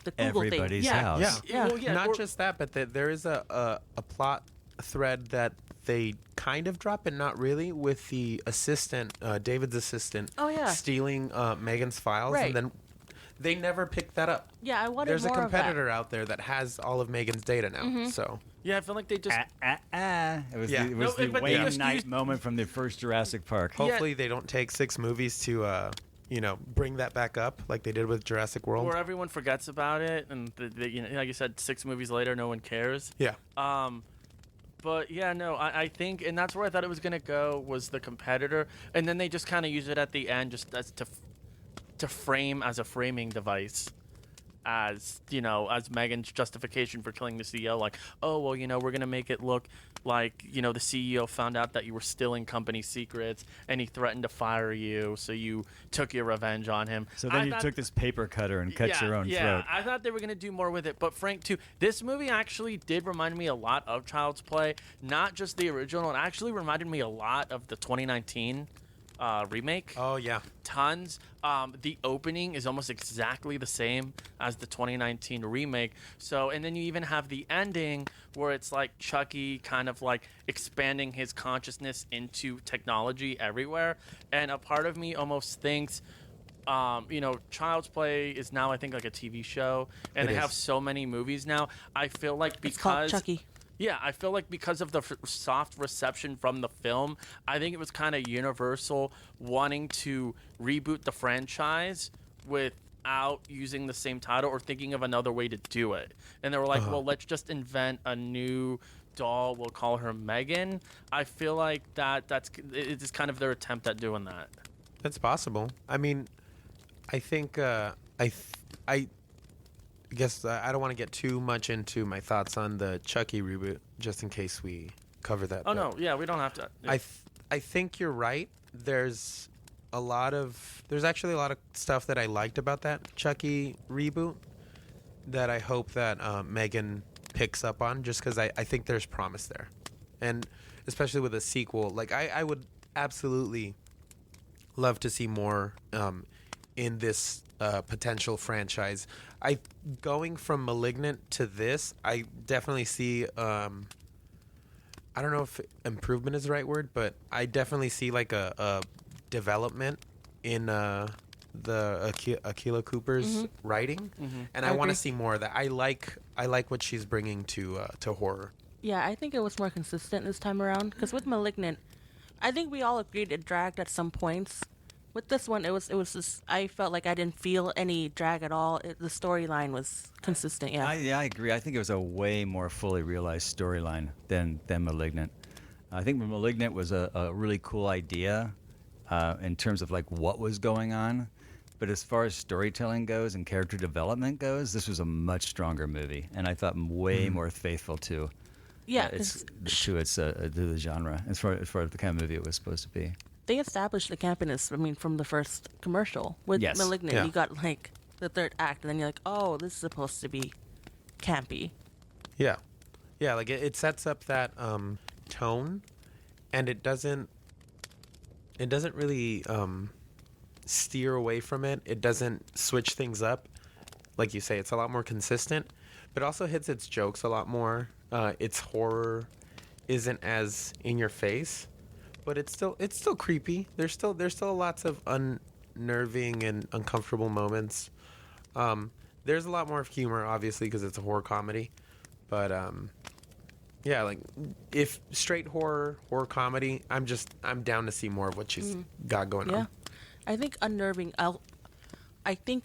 the Google Everybody's thing. Yeah. house. Yeah. Yeah. Well, yeah, Not or- just that, but there is a plot thread that they kind of drop and not really with the assistant, David's assistant, Oh, yeah. stealing Megan's files, Right. and then they never picked that up. Yeah, I wanted There's a more of that. competitor out there that has all of Megan's data now. So Yeah, I feel like they just. It was Yeah. the, it was No, the but they Wayne just Knight used- moment from the first Jurassic Park. hopefully they don't take 6 movies to bring that back up like they did with Jurassic World. Where everyone forgets about it, and like you said, 6 movies later, no one cares. Yeah. But yeah, no, I think, and that's where I thought it was gonna go was the competitor, and then they just kind of use it at the end just as to frame as a framing device, as as Megan's justification for killing the CEO. Like, oh well, we're gonna make it look like the CEO found out that you were stealing company secrets, and he threatened to fire you, so you took your revenge on him. So then I you thought- took this paper cutter and cut your own throat. I thought they were going to do more with it. But Frank, too, this movie actually did remind me a lot of Child's Play. Not just the original. It actually reminded me a lot of the 2019 remake. Oh yeah. Tons. The opening is almost exactly the same as the 2019 remake. So, and then you even have the ending where it's like Chucky kind of like expanding his consciousness into technology everywhere. And a part of me almost thinks, Child's Play is now I think like a TV show, and It they is. have so many movies now. I feel like It's called because Chucky. yeah, I feel like because of the soft reception from the film, I think it was kind of Universal wanting to reboot the franchise without using the same title or thinking of another way to do it. And they were like, well, let's just invent a new doll. We'll call her Megan. I feel like it's kind of their attempt at doing that. That's possible. I mean, I think I guess I don't want to get too much into my thoughts on the Chucky reboot, just in case we cover that. Oh, but no. Yeah, we don't have to. I think you're right. There's actually a lot of stuff that I liked about that Chucky reboot that I hope that Megan picks up on, just because I think there's promise there, and especially with a sequel. Like I would absolutely love to see more in this potential franchise. Going from Malignant to this, I definitely see. I don't know if improvement is the right word, but I definitely see like a development in the Akilah Cooper's writing, and I want agree. to see more of that. I like what she's bringing to horror. Yeah, I think it was more consistent this time around. Because with Malignant, I think we all agreed it dragged at some points. With this one, it was just I felt like I didn't feel any drag at all. The storyline was consistent. Yeah. I agree. I think it was a way more fully realized storyline than Malignant. I think Malignant was a really cool idea in terms of like what was going on. But as far as storytelling goes and character development goes, this was a much stronger movie, and I thought way more faithful to yeah. to the genre as far as the kind of movie it was supposed to be. They established the campiness. I mean, from the first commercial with Yes. Malignant, Yeah. you got like the third act, and then you're like, oh, this is supposed to be campy. Yeah, like it sets up that tone, and it doesn't really steer away from it. It doesn't switch things up, like you say. It's a lot more consistent, but also hits its jokes a lot more. its horror isn't as in your face, but it's still creepy. There's still lots of unnerving and uncomfortable moments. There's a lot more of humor, obviously, because it's a horror comedy. But yeah, like if straight horror comedy, I'm down to see more of what she's got going Yeah. on. I think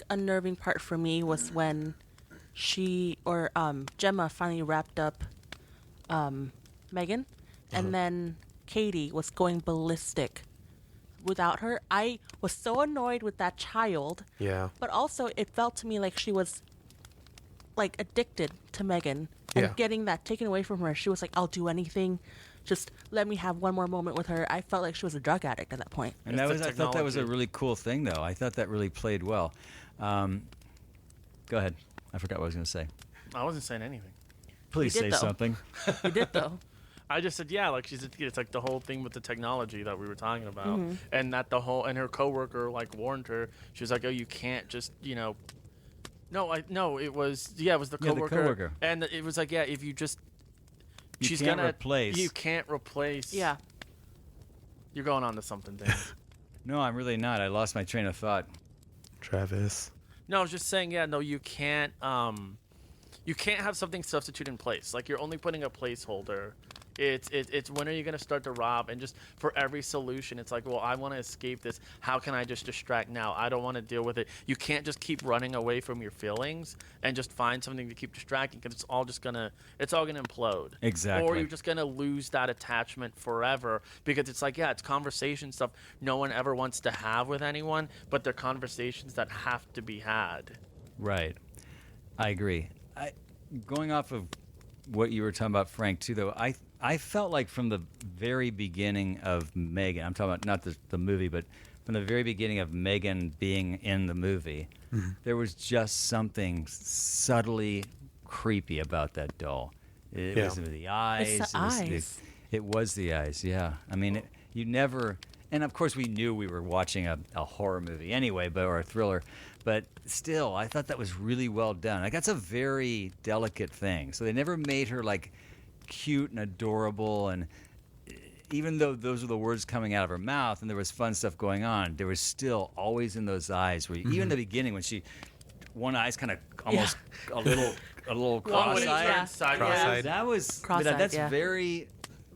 unnerving part for me was when Gemma finally wrapped up Megan, and then Katie was going ballistic without her. I was so annoyed with that child. Yeah. But also, it felt to me like she was like addicted to Megan, and Yeah. getting that taken away from her. She was like, "I'll do anything. Just let me have one more moment with her." I felt like she was a drug addict at that point. And It's the I thought that was a technology. really cool thing, though. I thought that really played well. Go ahead. I forgot what I was going to say. I wasn't saying anything. Please did, say though. something. You did though. I just said, yeah, like it's like the whole thing with the technology that we were talking about, and that and her coworker like warned her. She was like, oh, you can't just, no, it was the Yeah, the coworker, coworker. and it was like, yeah, if you just, You she's can't gonna replace. you can't replace. Yeah. You're going on to something, Dan. No, I'm really not. I lost my train of thought. Travis. No, I was just saying, yeah, no, you can't have something substitute in place. Like, you're only putting a placeholder. It's when are you going to start to rob? And just for every solution, it's like, well, I want to escape this. How can I just distract now? I don't want to deal with it. You can't just keep running away from your feelings and just find something to keep distracting, because it's all going to implode. Exactly. Or you're just going to lose that attachment forever, because it's like, yeah, it's conversation stuff no one ever wants to have with anyone, but they're conversations that have to be had. Right. I agree. Going off of what you were talking about, Frank, too, though, I felt like from the very beginning of Megan, I'm talking about not the movie, but from the very beginning of Megan being in the movie, there was just something subtly creepy about that doll. It Yeah. was the eyes. It's the eyes. It was the eyes, yeah. I mean, you never... And, of course, we knew we were watching a horror movie anyway, or a thriller. But still, I thought that was really well done. Like, that's a very delicate thing. So they never made her, like, cute and adorable. And even though those were the words coming out of her mouth and there was fun stuff going on, there was still always in those eyes where, even in the beginning when one eye's kind of almost a little When it cross-eyed. turns sideways. Cross-eyed. That was Cross-eyed, that's yeah. very.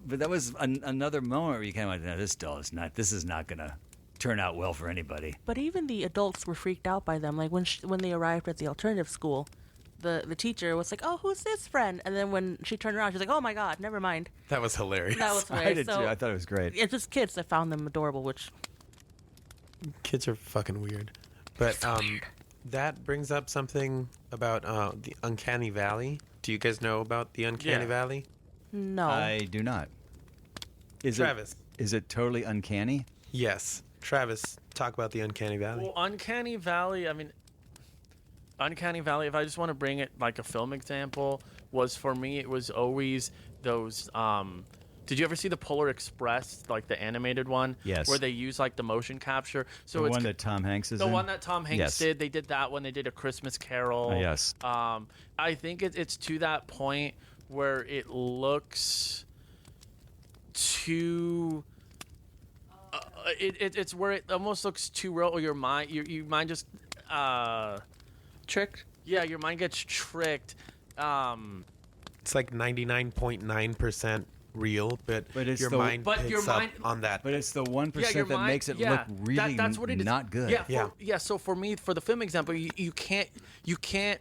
But that was another moment where you kind of went, no, this doll is not. This is not gonna turn out well for anybody. But even the adults were freaked out by them. Like when they arrived at the alternative school, the teacher was like, "Oh, who's this friend?" And then when she turned around, she's like, "Oh my God, never mind." That was hilarious. That was I hilarious. did So too. I thought it was great. it's just kids that found them adorable, which Kids are fucking weird. But that brings up something about the Uncanny Valley. Do you guys know about the Uncanny Yeah. Valley? no. I do not. Is Travis. Is it totally uncanny? Yes. Travis, talk about the Uncanny Valley. Well, Uncanny Valley, Uncanny Valley, if I just want to bring it like a film example, was for me, it was always those. Did you ever see the Polar Express, like the animated one? Yes. Where they use like the motion capture. So The it's one that Tom Hanks is the in? one that Tom Hanks Yes. did. They did that when they did A Christmas Carol. Oh, yes. I think it's to that point where it looks too. It's where it almost looks too real. Or your mind just. Tricked. Yeah, your mind gets tricked. It's like 99.9% real, but it's your the- mind But picks your up mind- on that. But it's the 1% your that mind- makes it yeah, look really that's what it is. not good. Yeah, Yeah. So for me, for the film example, you can't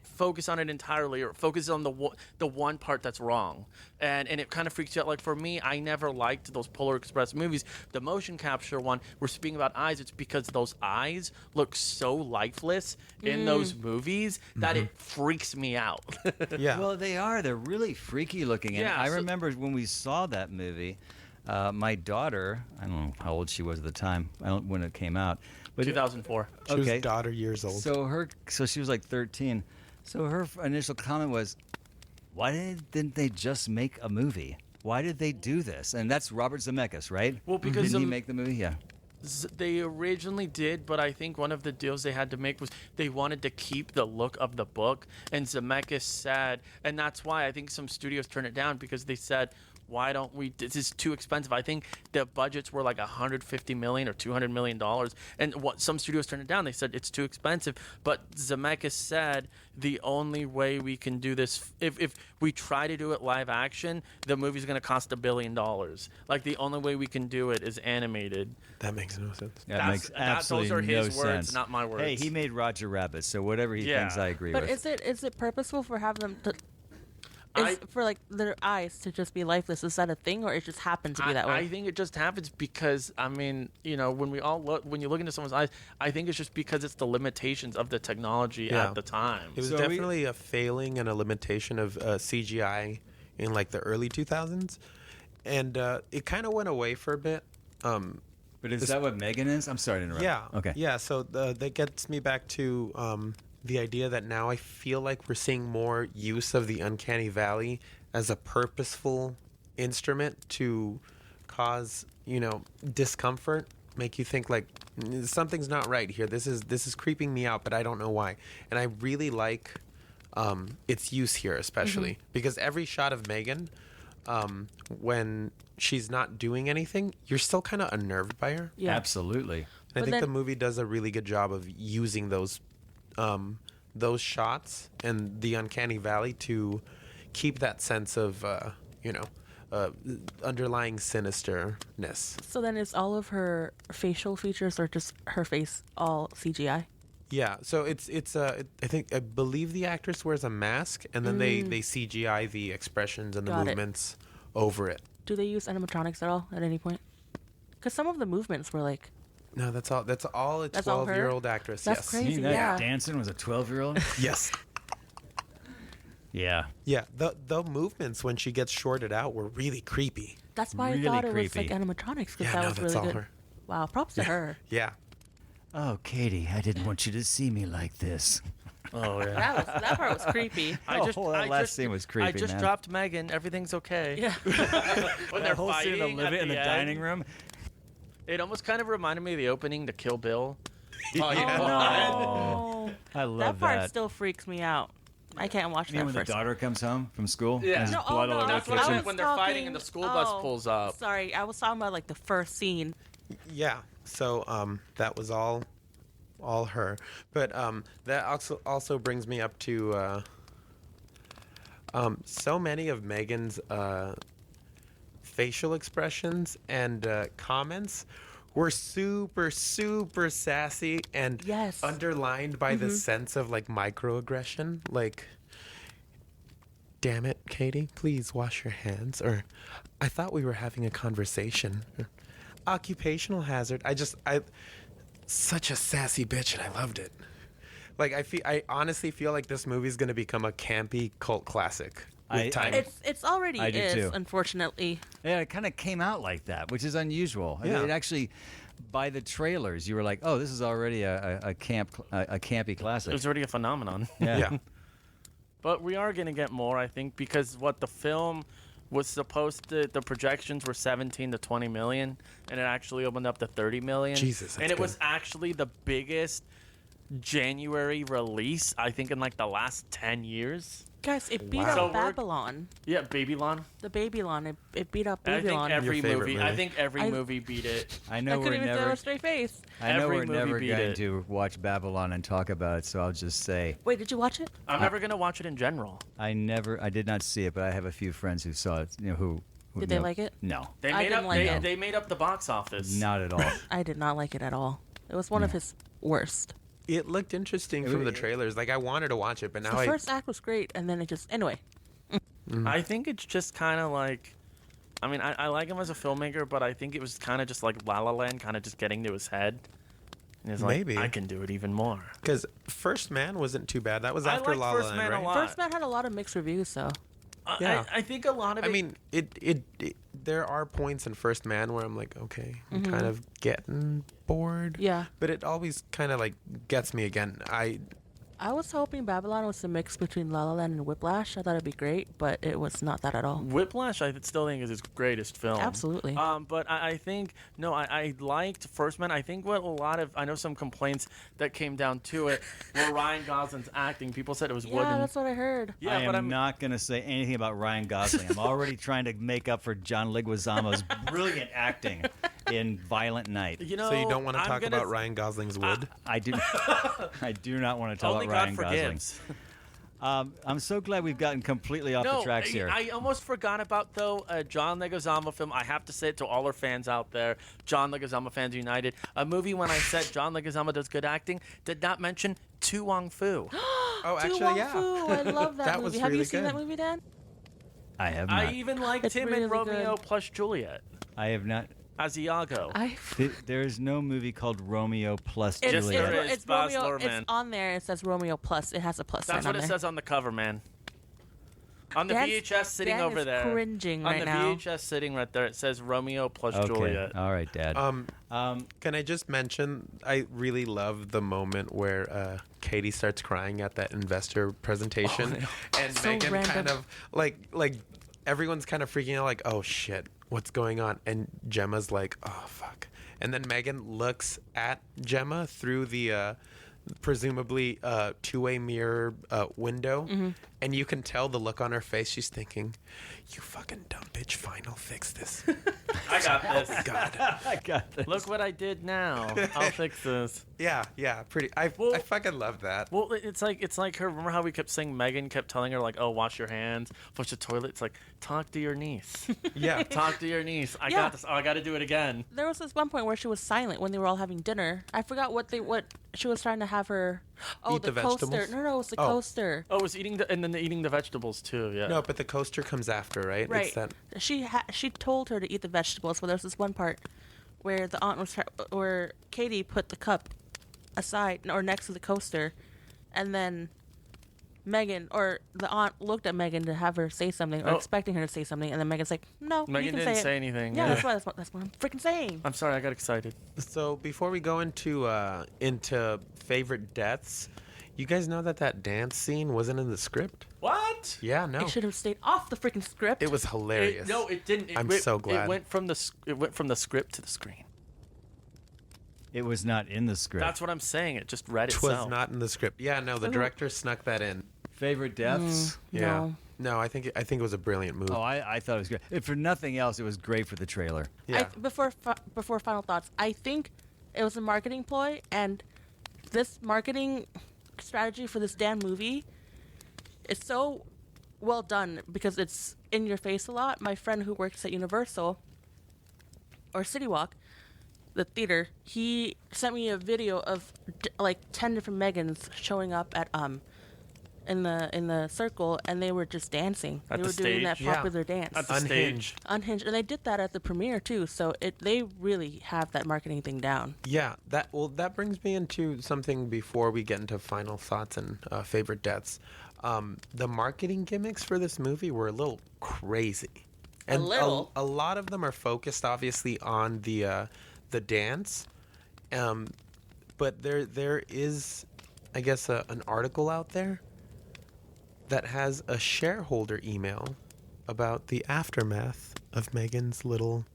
focus on it entirely, or focus on the one part that's wrong, and it kind of freaks you out. Like for me, I never liked those Polar Express movies. The motion capture one, we're speaking about eyes. It's because those eyes look so lifeless in those movies that it freaks me out. Yeah. Well, they are. They're really freaky looking. And Yeah, I so- remember when we saw that movie, my daughter, I don't know how old she was at the time, when it came out. But 2004. she was okay. daughter years old. So she was like 13. So her initial comment was, why didn't they just make a movie? Why did they do this? And that's Robert Zemeckis, right? Well, because didn't he Zem- make the movie? Yeah. They originally did, but I think one of the deals they had to make was they wanted to keep the look of the book, and Zemeckis said, and that's why I think some studios turned it down, because they said, why don't we, this is too expensive. I think the budgets were like $150 million or $200 million, and what some studios turned it down. They said it's too expensive, but Zemeckis said the only way we can do this, if we try to do it live action, the movie's going to cost $1 billion. Like, the only way we can do it is animated. That makes no sense. That makes absolutely those are no his words, sense. not my words. Hey, he made Roger Rabbit, so whatever he Yeah. thinks, I agree But with. is it purposeful for having them to? I- For like their eyes to just be lifeless? Is that a thing, or it just happened to be that way? I think it just happens because, I mean, you know, when you look into someone's eyes, I think it's just because it's the limitations of the technology Yeah. at the time. It was So definitely a failing and a limitation of CGI in like the early 2000s, and it kind of went away for a bit. But is that what M3GAN is? I'm sorry to interrupt. Yeah. Okay. Yeah. So that gets me back to the idea that now I feel like we're seeing more use of the uncanny valley as a purposeful instrument to cause, discomfort, make you think like something's not right here. This is creeping me out, but I don't know why. And I really like its use here, especially because every shot of M3GAN, when she's not doing anything, you're still kind of unnerved by her. Yeah. Absolutely. And I But think then- the movie does a really good job of using those shots and the uncanny valley to keep that sense of underlying sinisterness. So then, is all of her facial features or just her face all CGI? Yeah, so I believe the actress wears a mask, and then they CGI the expressions and the Got it. movements over it. Do they use animatronics at all at any point? Because some of the movements were like, No, that's all. That's all a That's all her? 12-year-old actress. That's yes. crazy. You mean that Yeah. dancing was a 12-year-old? Yes. Yeah. Yeah. The movements when she gets shorted out were really creepy. that's why Really I thought it was creepy. like animatronics, because Yeah, that no, was that's really all good. her. Wow, props to her. Yeah. Oh, Katie, I didn't want you to see me like this. Oh yeah. That part was creepy. That last scene was creepy, I just man. dropped M3GAN. Everything's okay. Yeah. When That they're whole scene fighting at in the end, dining room. It almost kind of reminded me of the opening to Kill Bill. Oh yeah. Oh, I love that part that. still freaks me out. I can't watch You know that when the first. daughter comes home from school? Yeah. And there's No, blood all over that's the what I kitchen? meant when they're fighting and the school bus pulls up. Sorry, I was talking about like the first scene. Yeah. So that was all her. But that also brings me up to so many of M3GAN's facial expressions and comments were super, super sassy and Yes. underlined by the sense of like microaggression. Like, damn it, Katie, please wash your hands. Or, I thought we were having a conversation. Or, occupational hazard. Such a sassy bitch, and I loved it. Like, I honestly feel like this movie's gonna become a campy cult classic with time. It's already I do is, too. unfortunately. Yeah, it kind of came out like that, which is unusual. I mean, Yeah. it actually, by the trailers, you were like, "Oh, this is already a campy It classic." was already a phenomenon. Yeah. But we are going to get more, I think, because what the film was supposed to, the projections were 17 to 20 million, and it actually opened up to 30 million. Jesus, and that's it was good. actually the biggest January release, I think, in like the last 10 years. Guys, it beat Wow. So up we're- Babylon. Yeah, Babylon. The Babylon. It beat up I think Babylon. every Your favorite movie. movie. I think every I- movie beat it. I I know couldn't we're even throw never. a straight face. I know every we're movie never beat going it. to watch Babylon and talk about it, so I'll just say Wait, did you watch it? I'm never going to watch it in general. I did not see it, but I have a few friends who saw it. You know who Did they know- like it? No, They I made didn't up. like it. They made up the box office. not at all. I did not like it at all. It was one of his worst. It looked interesting from the trailers. Like, I wanted to watch it, but now The first act was great, and then it just... Anyway. I think it's just kind of like, I mean, I like him as a filmmaker, but I think it was kind of just like La La Land, kind of just getting to his head. And he's like, Maybe. I can do it even more. because First Man wasn't too bad. That was I after like La La First Land, Man a right? lot. First Man had a lot of mixed reviews, so... Yeah. I think a lot of it. I mean, it there are points in First Man where I'm like, okay, I'm kind of getting bored. Yeah. But it always kind of like gets me again. I I was hoping Babylon was a mix between La La Land and Whiplash. I thought it'd be great, but it was not that at all. Whiplash, I still think is his greatest film. Absolutely. But I think I liked First Man. I think I know some complaints that came down to it were Ryan Gosling's acting. People said it was Yeah, wooden. that's what I heard. Yeah, I but am not going to say anything about Ryan Gosling. I'm already trying to make up for John Leguizamo's brilliant acting in Violent Night. You know, So you don't want to I'm talk gonna- about Ryan Gosling's wood? I do. I do not want to talk Only about God Ryan Gosling. forgives. I'm so glad we've gotten completely off the tracks here. I almost forgot about, though, a John Leguizamo film. I have to say it to all our fans out there, John Leguizamo fans united. A movie when I said John Leguizamo does good acting, did not mention Tu Wong Fu. Oh, Tu actually, Wong yeah. Fu, I love that, That movie. was Have you really seen good. that movie, Dan? I have not. I even liked It's him really in Romeo good. plus Juliet I have not. as Iago. There's no movie called Romeo plus It's, Yes, Juliet. there is. it's Baz Romeo. Luhrmann. It's on there. It says Romeo plus. It has a plus That's sign what on it there. says on the cover, man. On the Dan's- VHS sitting Dan over is there. cringing on right the now. VHS sitting right there, it says Romeo plus Okay. Juliet. All right, Dad. Can I just mention, I really love the moment where Katie starts crying at that investor presentation, and So Megan random. kind of like everyone's kind of freaking out, like, oh shit, what's going on? And Gemma's like, oh fuck, and then Megan looks at Gemma through the presumably two-way mirror window, and you can tell the look on her face. She's thinking, you fucking dumb bitch, fine, I'll fix this. I got this. God. I got this. Look what I did now. I'll fix this. Yeah, pretty. I fucking love that. Well, it's like her. Remember how we kept saying Megan kept telling her like, "Oh, wash your hands, flush the toilet." It's like, talk to your niece. Yeah. Talk to your niece. I Yeah. got this. Oh, I got to do it again. There was this one point where she was silent when they were all having dinner. I forgot what she was trying to have her. Oh, Eat the coaster. vegetables? No, it was the Oh. coaster. Oh, it was eating and then eating the vegetables too. Yeah. No, but the coaster comes after, right? Right. It's that. She told her to eat the vegetables. But there's this one part where the aunt where Katie put the cup aside or next to the coaster, and then Megan or the aunt looked at Megan to have her say something or Oh. expecting her to say something, and then Megan's like, "No, you Megan can didn't say say it." anything. Yeah, that's what I'm freaking saying. I'm sorry. I got excited. So before we go into favorite deaths, you guys know that dance scene wasn't in the script? What? Yeah, no. It should have stayed off the freaking script. It was hilarious. No, it didn't. I'm so glad. It went from the script to the screen. It was not in the script. That's what I'm saying. It just read It itself. was not in the script. Yeah, no, the director snuck that in. Favorite deaths? Yeah. No. No, I think it was a brilliant move. Oh, I thought it was great. If for nothing else, it was great for the trailer. Yeah. Before final thoughts, I think it was a marketing ploy, and this marketing strategy for this damn movie is so well done because it's in your face a lot. My friend who works at Universal or City Walk, the theater, he sent me a video of like 10 different Megans showing up at in the circle, and they were just dancing. At They the were doing that stage? Yeah. popular dance. At the Unhinged. stage. Unhinged, and they did that at the premiere too. So they really have that marketing thing down. Yeah, that brings me into something before we get into final thoughts and favorite deaths. The marketing gimmicks for this movie were a little crazy, and little? a lot of them are focused obviously on the dance, but there is, I guess, an article out there that has a shareholder email about the aftermath of Megan's little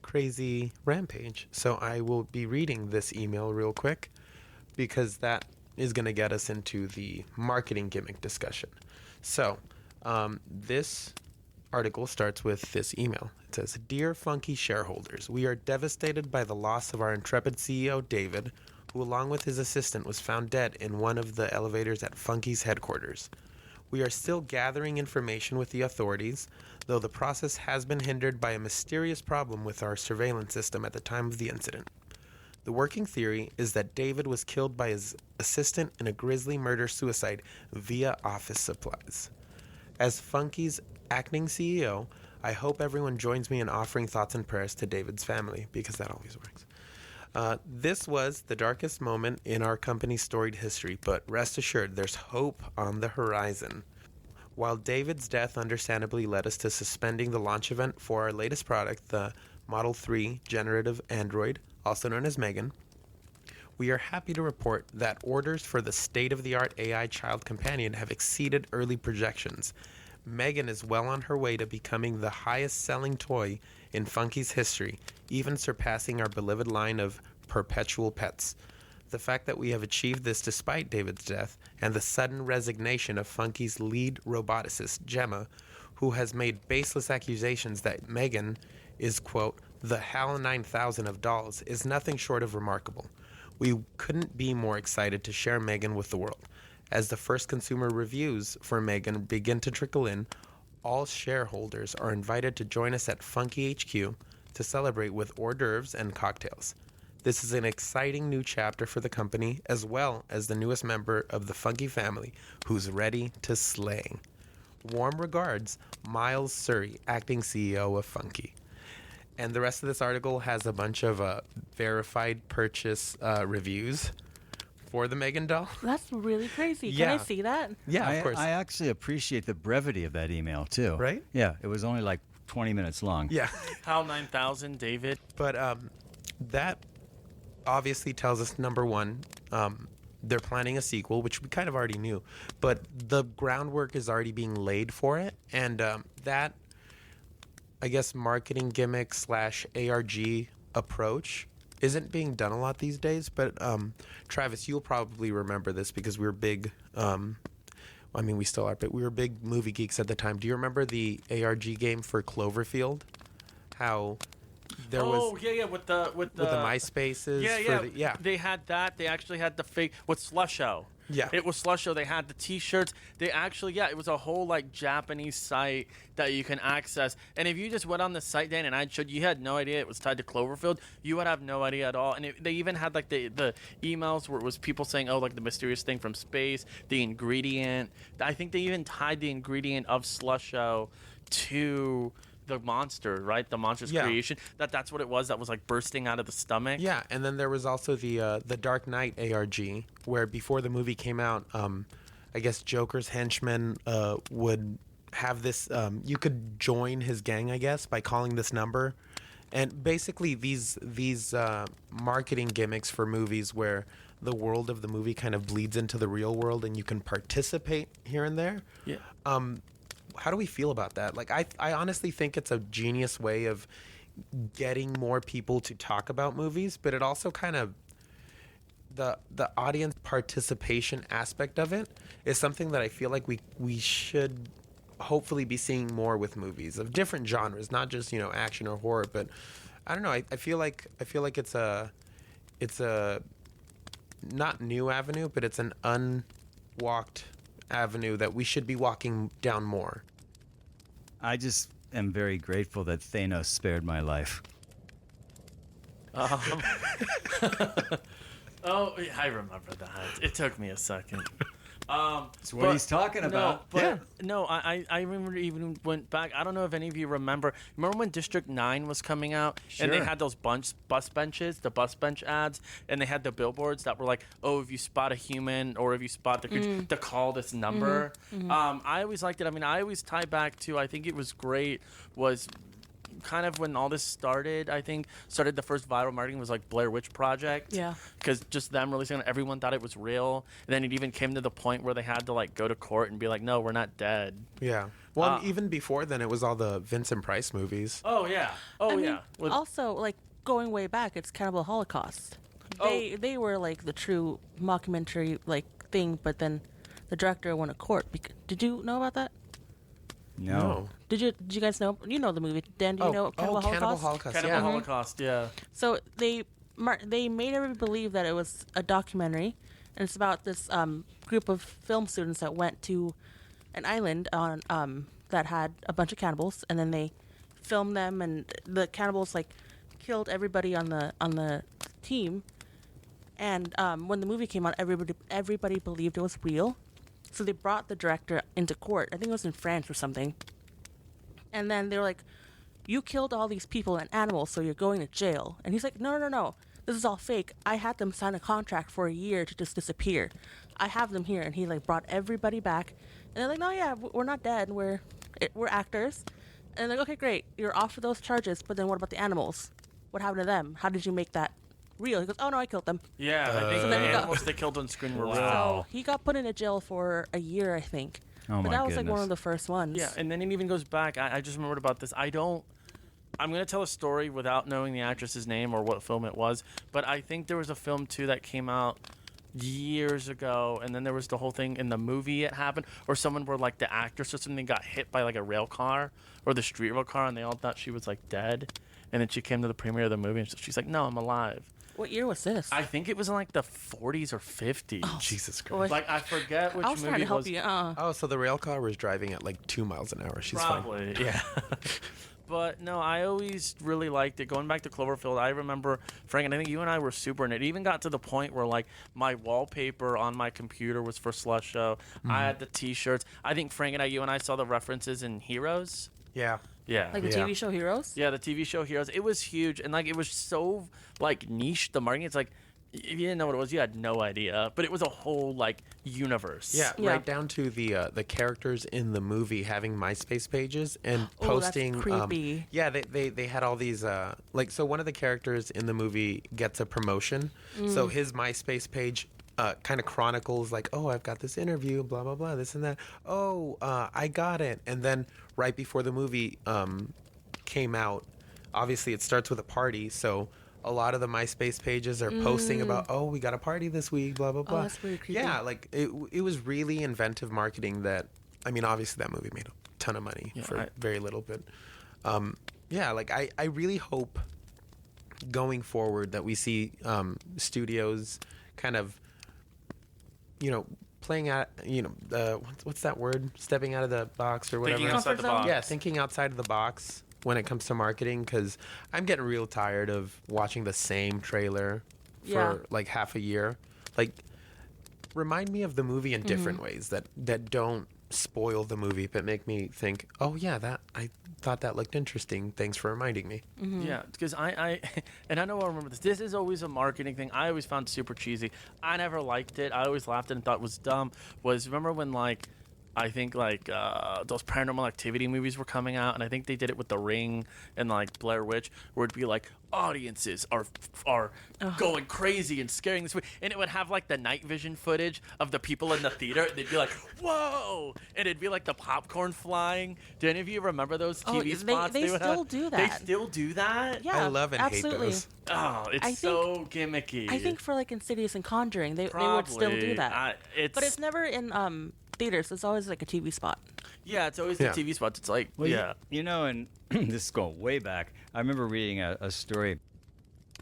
crazy rampage. So I will be reading this email real quick because that is going to get us into the marketing gimmick discussion. So this article starts with this email. It says, "Dear Funky shareholders, we are devastated by the loss of our intrepid CEO, David, who along with his assistant was found dead in one of the elevators at Funky's headquarters. We are still gathering information with the authorities, though the process has been hindered by a mysterious problem with our surveillance system at the time of the incident. The working theory is that David was killed by his assistant in a grisly murder-suicide via office supplies. As Funky's acting CEO, I hope everyone joins me in offering thoughts and prayers to David's family, because that always works. This was the darkest moment in our company's storied history, but rest assured, there's hope on the horizon. While David's death understandably led us to suspending the launch event for our latest product, the Model 3 generative android, also known as M3GAN, we are happy to report that orders for the state-of-the-art AI child companion have exceeded early projections. M3GAN is well on her way to becoming the highest-selling toy in Funky's history, even surpassing our beloved line of perpetual pets. The fact that we have achieved this despite David's death and the sudden resignation of Funky's lead roboticist, Gemma, who has made baseless accusations that M3GAN is, quote, the HAL 9000 of dolls, is nothing short of remarkable. We couldn't be more excited to share M3GAN with the world. As the first consumer reviews for M3GAN begin to trickle in, all shareholders are invited to join us at Funky HQ to celebrate with hors d'oeuvres and cocktails. This is an exciting new chapter for the company, as well as the newest member of the Funky family, who's ready to slay. Warm regards, Miles Surrey, acting CEO of Funky. And the rest of this article has a bunch of verified purchase reviews for the M3GAN doll. That's really crazy. Can Yeah. I see that? Yeah, of course. I actually appreciate the brevity of that email too. Right? Yeah, it was only like 20 minutes long. Yeah. HAL 9000, David. But that obviously tells us, number one, they're planning a sequel, which we kind of already knew. But the groundwork is already being laid for it. And that, I guess, marketing gimmick / ARG approach isn't being done a lot these days. But Travis, you'll probably remember this because we were big, I mean, we still are, but we were big movie geeks at the time. Do you remember the ARG game for Cloverfield? How there was yeah, with the with the MySpaces. Yeah. They had that. They actually had the fake with Slusho. Yeah. It was Slusho. They had the T-shirts. They actually, it was a whole like Japanese site that you can access. And if you just went on the site, Dan, and I showed you, had no idea it was tied to Cloverfield. You would have no idea at all. And they even had like the emails where it was people saying, oh, like the mysterious thing from space, the ingredient. I think they even tied the ingredient of Slusho to the monster, right? The monster's creation. That's what it was. That was like bursting out of the stomach. Yeah, and then there was also the Dark Knight ARG, where before the movie came out, I guess Joker's henchmen would have this. You could join his gang, I guess, by calling this number, and basically these marketing gimmicks for movies where the world of the movie kind of bleeds into the real world, and you can participate here and there. Yeah. How do we feel about that? Like, I honestly think it's a genius way of getting more people to talk about movies, but it also kind of the audience participation aspect of it is something that I feel like we should hopefully be seeing more with movies of different genres, not just action or horror, but I don't know. I feel like it's a not new avenue, but it's an unwalked avenue that we should be walking down more. I just am very grateful that Thanos spared my life. Oh, yeah, I remember that. It took me a second. That's what he's talking about. I remember even went back. I don't know if any of you remember. Remember when District 9 was coming out? Sure. And they had those bus benches, the bus bench ads, and they had the billboards that were like, oh, if you spot a human or if you spot the creature, to call this number. I always liked it. I mean, I always tie back to, I think it was great, was kind of when all this started, I think, started the first viral marketing was like Blair Witch Project. Yeah. Because just them releasing it, everyone thought it was real. And then it even came to the point where they had to like go to court and be like, no, we're not dead. Yeah. Well, even before then, it was all the Vincent Price movies. Oh, yeah. Oh, I mean, yeah. With- also, like, going way back, it's Cannibal Holocaust. They were, like, the true mockumentary, like, thing, but then the director went to court. Did you know about that? No. Did you guys know? You know the movie. Dan, do you know Cannibal Holocaust? Cannibal Holocaust. Cannibal Yeah. Holocaust, yeah. So they made everybody believe that it was a documentary, and it's about this group of film students that went to an island on that had a bunch of cannibals, and then they filmed them, and the cannibals like killed everybody on the team. And when the movie came out, everybody believed it was real. So they brought the director into court. I think it was in France or something. And then they were like, you killed all these people and animals, so you're going to jail. And he's like, no. This is all fake. I had them sign a contract for a year to just disappear. I have them here. And he like brought everybody back. And they're like, no, yeah, we're not dead. We're actors. And they're like, okay, great. You're off for those charges. But then what about the animals? What happened to them? How did you make that real. He goes, oh no, I killed them. Yeah, I think So then the he got- animals they killed on screen were real. So he got put in a jail for a year, I think. Oh but my that was like one goodness. of the first ones. Yeah, and then it even goes back. I just remembered about this. I'm going to tell a story without knowing the actress's name or what film it was, but I think there was a film too that came out years ago, and then there was the whole thing in the movie it happened, or someone where like the actress or something got hit by like a rail car or the street rail car, and they all thought she was like dead, and then she came to the premiere of the movie and she's like, no, I'm alive. What year was this? I think it was in like the 40s or 50s. Jesus Christ. Boy. Like I forget which I was movie trying to it help was. you. Oh, so the rail car was driving at like 2 miles an hour. She's fine. Probably, yeah. But no, I always really liked it. Going back to Cloverfield, I remember, Frank, and I think you and I were super in it. It even got to the point where, like, my wallpaper on my computer was for Slush Show. I had the T-shirts. I think, Frank and you and I saw the references in Heroes. Yeah. Yeah. Like the Yeah. TV show Heroes? Yeah, the TV show Heroes. It was huge, and, like, it was so, like, niche, the marketing. It's like, if you didn't know what it was, you had no idea. But it was a whole, like, universe. Yeah, Yeah. right down to the characters in the movie having MySpace pages and Oh, that's posting. creepy. Yeah, they had all these like, so one of the characters in the movie gets a promotion, so his MySpace page kind of chronicles like, oh, I've got this interview, blah blah blah, this and that. Oh, I got it, and then right before the movie came out, obviously it starts with a party, so. A lot of the MySpace pages are posting about, oh, we got a party this week, blah, blah, blah. that's really creepy. Yeah, like, it was really inventive marketing that, I mean, obviously that movie made a ton of money for very little, but, yeah, like, I really hope going forward that we see studios kind of, you know, playing out, you know, what's that word? Stepping out of the box or whatever. Thinking outside the Comfort zone? box. Yeah, thinking outside of the box when it comes to marketing, because I'm getting real tired of watching the same trailer for Yeah. like half a year. Like, remind me of the movie in different ways that don't spoil the movie but make me think, oh yeah, that I thought that looked interesting. Thanks for reminding me. Yeah, because I and I know I remember this. This is always a marketing thing. I always found super cheesy. I never liked it. I always laughed at it and thought it was dumb. Remember when like I think like those Paranormal Activity movies were coming out, and I think they did it with The Ring and like Blair Witch, where it'd be like audiences are going crazy and scaring this way, and it would have like the night vision footage of the people in the theater, and they'd be like, "Whoa!" and it'd be like the popcorn flying. Do any of you remember those TV they spots? still would have? do They that. still do that. Yeah, I love and absolutely. hate those. Oh, it's I think- so gimmicky. I think for like Insidious and Conjuring, they would still do that. But it's never in theaters. It's always like a TV spot. yeah, it's always Yeah. the TV spots. It's like Well, yeah. You know, and this is going way back. I remember reading a story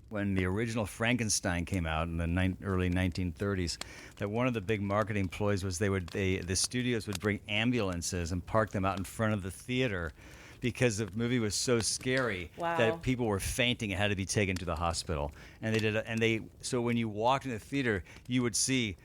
when the original Frankenstein came out in the early 1930s, that one of the big marketing ploys was the studios would bring ambulances and park them out in front of the theater because the movie was so scary Wow. that people were fainting and had to be taken to the hospital. And so when you walked in the theater, you would see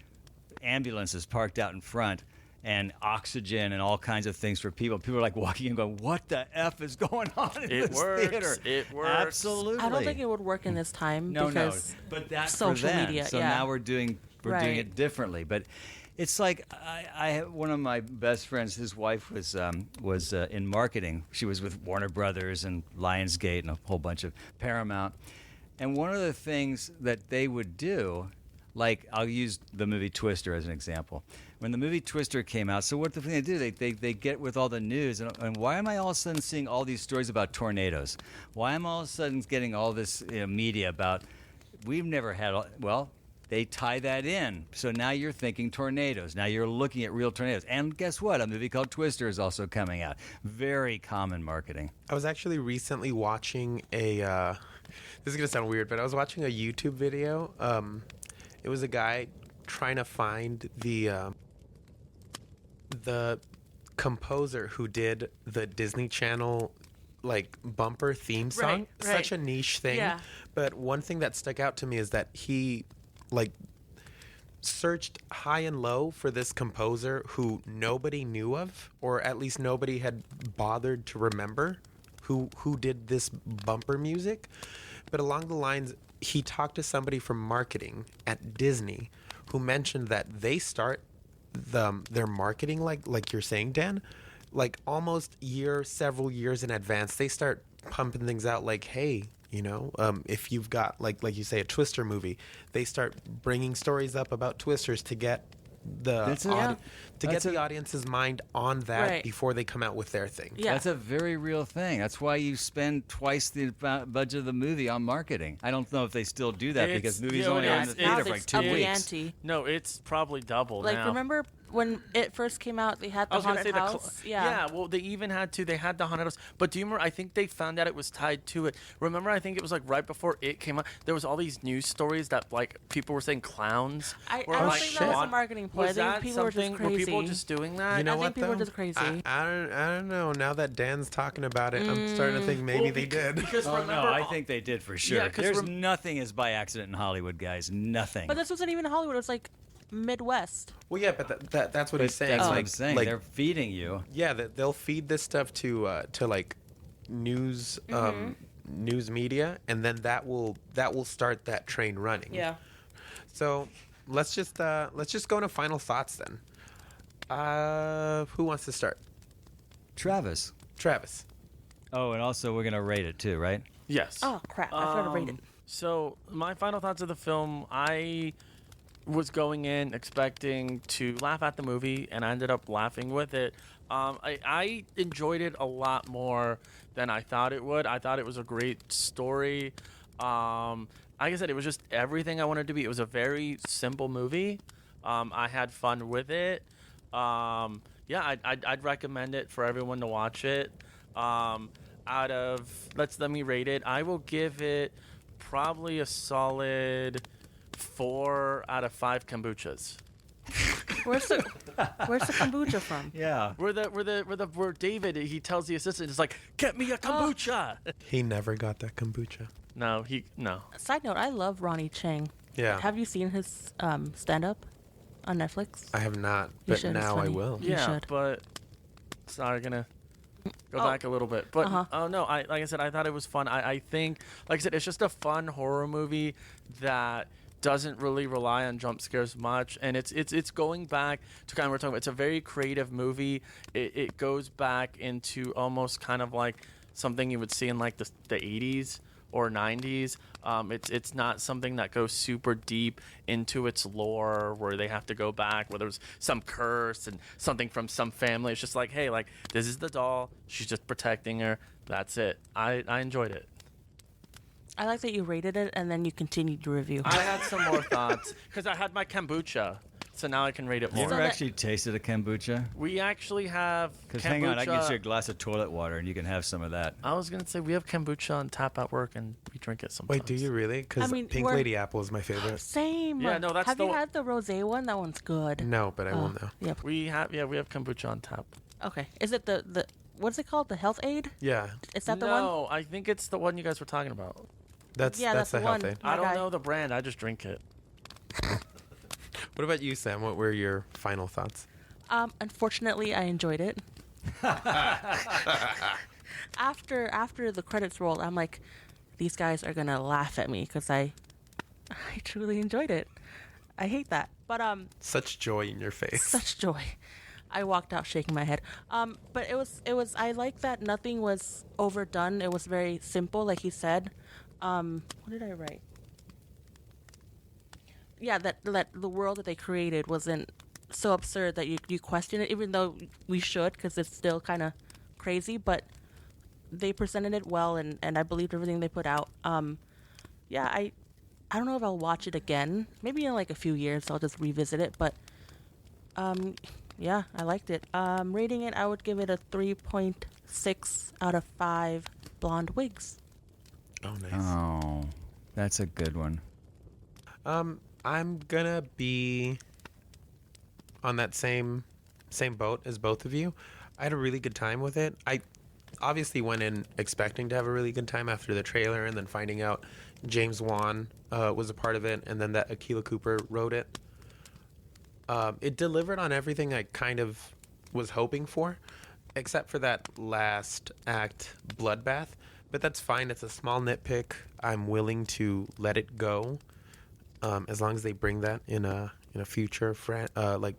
ambulances parked out in front and oxygen and all kinds of things for people. People are like walking in going, what the F is going on in It this works. theater? It works. Absolutely. I don't think it would work in this time No, because but that's social for them. media, So yeah. now we're doing Right. it differently. But it's like I have one of my best friends. His wife was in marketing. She was with Warner Brothers and Lionsgate and a whole bunch of Paramount. And one of the things that they would do, like I'll use the movie Twister as an example. When the movie Twister came out, so what the thing they do, they get with all the news, and why am I all of a sudden seeing all these stories about tornadoes? Why am I all of a sudden getting all this media about, we've never had, well, they tie that in. So now you're thinking tornadoes. Now you're looking at real tornadoes. And guess what? A movie called Twister is also coming out. Very common marketing. I was actually recently watching a. This is gonna sound weird, but I was watching a YouTube video. It was a guy trying to find the composer who did the Disney Channel like bumper theme song. Right, right. Such a niche thing. Yeah. But one thing that stuck out to me is that he like searched high and low for this composer who nobody knew of, or at least nobody had bothered to remember who did this bumper music. But along the lines, he talked to somebody from marketing at Disney who mentioned that they start their marketing like you're saying, Dan, like almost several years in advance. They start pumping things out like, hey, You know, if you've got like you say a Twister movie, they start bringing stories up about Twisters to get the audience's mind on that Right. before they come out with their thing. Yeah. That's a very real thing. That's why you spend twice the budget of the movie on marketing. I don't know if they still do that It's- because movies yeah, only it are in is. the now theater for they've like 2 upped the weeks. ante. No, it's probably double Like, now. remember when it first came out, they had I the was gonna haunted say house? yeah. Well, they even had to. They had the haunted house. But do you remember? I think they found out it was tied to it. Remember? I think it was like right before it came out. There was all these news stories that like people were saying clowns. I were, don't like, think that was a want- marketing play. I Was think that people were just something? Were people crazy. just doing that? You know I what? think people are though? just crazy. I don't know. Now that Dan's talking about it, I'm starting to think maybe Well, they did. Because Oh, remember, no, I think they did for sure. 'cause There's nothing is by accident in Hollywood, guys. Nothing. But this wasn't even Hollywood. It was like Midwest. Well, yeah, but that's what he's saying. That's what like, I'm saying. Like, They're feeding you. yeah, they'll feed this stuff to like news news media, and then that will start that train running. So let's just go into final thoughts then. Who wants to start? Travis. Travis. Oh, and also we're gonna rate it too, right? yes. Oh crap! I forgot to rate it. So my final thoughts of the film, I was going in expecting to laugh at the movie, and I ended up laughing with it. I enjoyed it a lot more than I thought it would. I thought it was a great story. Like I said, it was just everything I wanted to be. It was a very simple movie. I had fun with it. Yeah, I'd recommend it for everyone to watch it. Let me rate it. I will give it probably a solid 4 out of 5 kombuchas. Where's the kombucha from? Yeah. Where David, he tells the assistant, it's like, get me a kombucha. He never got that kombucha. No. Side note: I love Ronnie Chang. Yeah. Have you seen his stand-up on Netflix? I have not, You but should, it's now I funny. will. You Yeah, should. but sorry, gonna go Oh. back a little bit. But Uh-huh. no, like I said, I thought it was fun. I think, like I said, it's just a fun horror movie that doesn't really rely on jump scares much, and it's going back to kind of what we're talking about. It's a very creative movie. It goes back into almost kind of like something you would see in like the 80s or 90s. It's not something that goes super deep into its lore where they have to go back where there's some curse and something from some family. It's just like, hey, like this is the doll. She's just protecting her. That's it. I enjoyed it. I like that you rated it and then you continued to review. I had some more thoughts because I had my kombucha, so now I can rate it You more. ever that- actually tasted a kombucha? We actually have Because kombucha. hang on, I can get you a glass of toilet water and you can have some of that. I was gonna say we have kombucha on tap at work and we drink it sometimes. Wait, do you really? Because I mean, Pink we're- Lady Apple is my favorite. Same. Yeah, no, that's Have the you one- had the rosé one? That one's good. No, but I will Oh, now. Yep. We have kombucha on tap. Okay. Is it the what's it called? The Health Aid? Yeah, Is that the one? No, I think it's the one you guys were talking about. that's Yeah, that's the the health one. aid. My I don't guy. know the brand. I just drink it. What about you, Sam? What were your final thoughts? Unfortunately, I enjoyed it. After the credits rolled, I'm like, these guys are gonna laugh at me because I truly enjoyed it. I hate that, but Such joy in your face. such joy. I walked out shaking my head. But it was. I like that nothing was overdone. It was very simple, like he said. What did I write? Yeah, that the world that they created wasn't so absurd that you question it, even though we should, because it's still kind of crazy. But they presented it well, and I believed everything they put out. Yeah, I don't know if I'll watch it again. Maybe in like a few years I'll just revisit it. But yeah, I liked it. Rating it, I would give it a 3.6 out of 5 blonde wigs. Oh, nice. Oh, that's a good one. I'm gonna be on that same boat as both of you. I had a really good time with it. I obviously went in expecting to have a really good time after the trailer, and then finding out James Wan was a part of it, and then that Akilah Cooper wrote it. It delivered on everything I kind of was hoping for, except for that last act bloodbath. But that's fine. It's a small nitpick. I'm willing to let it go, as long as they bring that in a future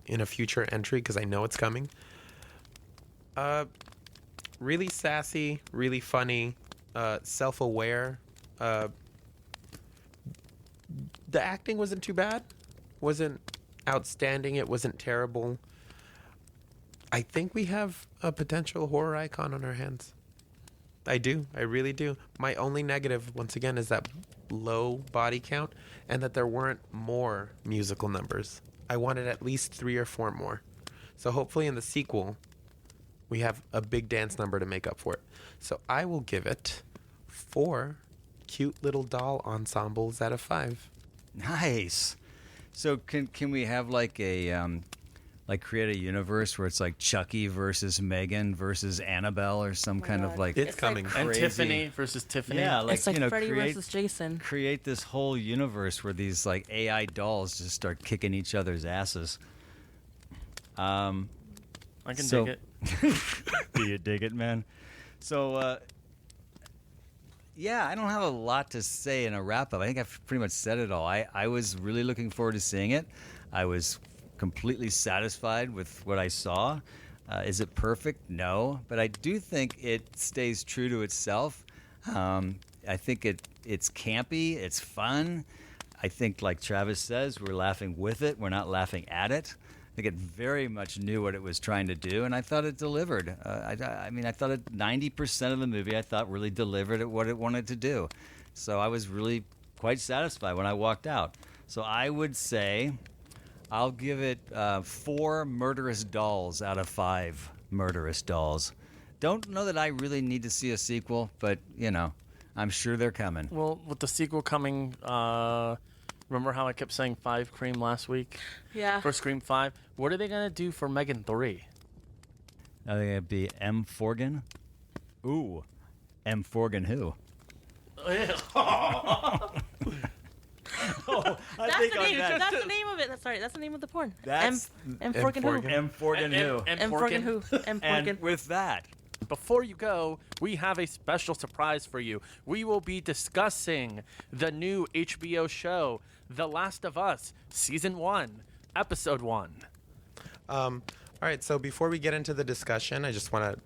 in a future entry, because I know it's coming. Really sassy, really funny, self-aware, The acting wasn't too bad. Wasn't outstanding. It wasn't terrible. I think we have a potential horror icon on our hands. I do. I really do. My only negative, once again, is that low body count and that there weren't more musical numbers. I wanted at least 3 or 4 more. So hopefully in the sequel, we have a big dance number to make up for it. So I will give it 4 cute little doll ensembles out of 5. Nice. So can we have like a like create a universe where it's like Chucky versus M3GAN versus Annabelle or some kind of God. like It's coming. Like, And crazy- Tiffany versus Tiffany. Yeah, like, it's like you know, Freddy create versus Jason. create this whole universe where these like AI dolls just start kicking each other's asses. I can So- dig it. Do you dig it, man? So, yeah, I don't have a lot to say in a wrap up. I think I've pretty much said it all. I was really looking forward to seeing it. I was completely satisfied with what I saw. Is it perfect? No. But I do think it stays true to itself. I think it's campy. It's fun. I think, like Travis says, we're laughing with it. We're not laughing at it. I think it very much knew what it was trying to do, and I thought it delivered. I mean, I thought 90% of the movie I thought really delivered at what it wanted to do. So I was really quite satisfied when I walked out. So I would say I'll give it 4 murderous dolls out of 5 murderous dolls. Don't know that I really need to see a sequel, but, you know, I'm sure they're coming. Well, with the sequel coming, remember how I kept saying 5 Cream last week Yeah. for Scream 5? What are they going to do for M3GAN 3? Are they going to be M3GAN? Ooh, M3GAN who? That's the name. That's the name of it. Sorry, that's the name of the porn. That's M Forgan who? M3GAN who? M Forgan who? M And Forgan. with that, Before you go, we have a special surprise for you. We will be discussing the new HBO show, The Last of Us, Season 1, Episode 1. All right, so before we get into the discussion, I just want to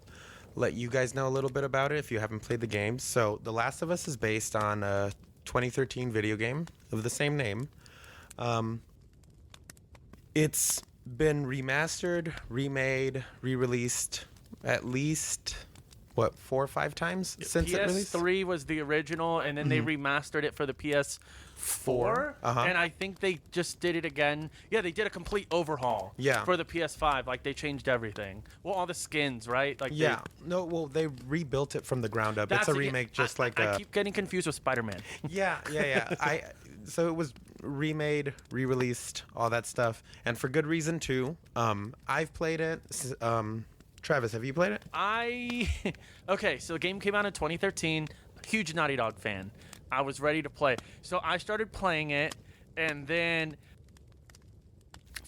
let you guys know a little bit about it if you haven't played the game. So, The Last of Us is based on a 2013 video game of the same name. It's been remastered, remade, re-released at least, 4 or 5 times since it released? PS3 was the original, and then they remastered it for the PS4. Uh-huh. And I think they just did it again. Yeah, they did a complete overhaul Yeah. for the PS5. Like, they changed everything. Well, all the skins, right? Like, Yeah. No, well, they rebuilt it from the ground up. It's a remake just like I keep getting confused with Spider-Man. Yeah. So it was remade, re-released, all that stuff, and for good reason too. I've played it. Travis, have you played it? Okay, so the game came out in 2013. Huge Naughty Dog fan. I was ready to play. So I started playing it, and then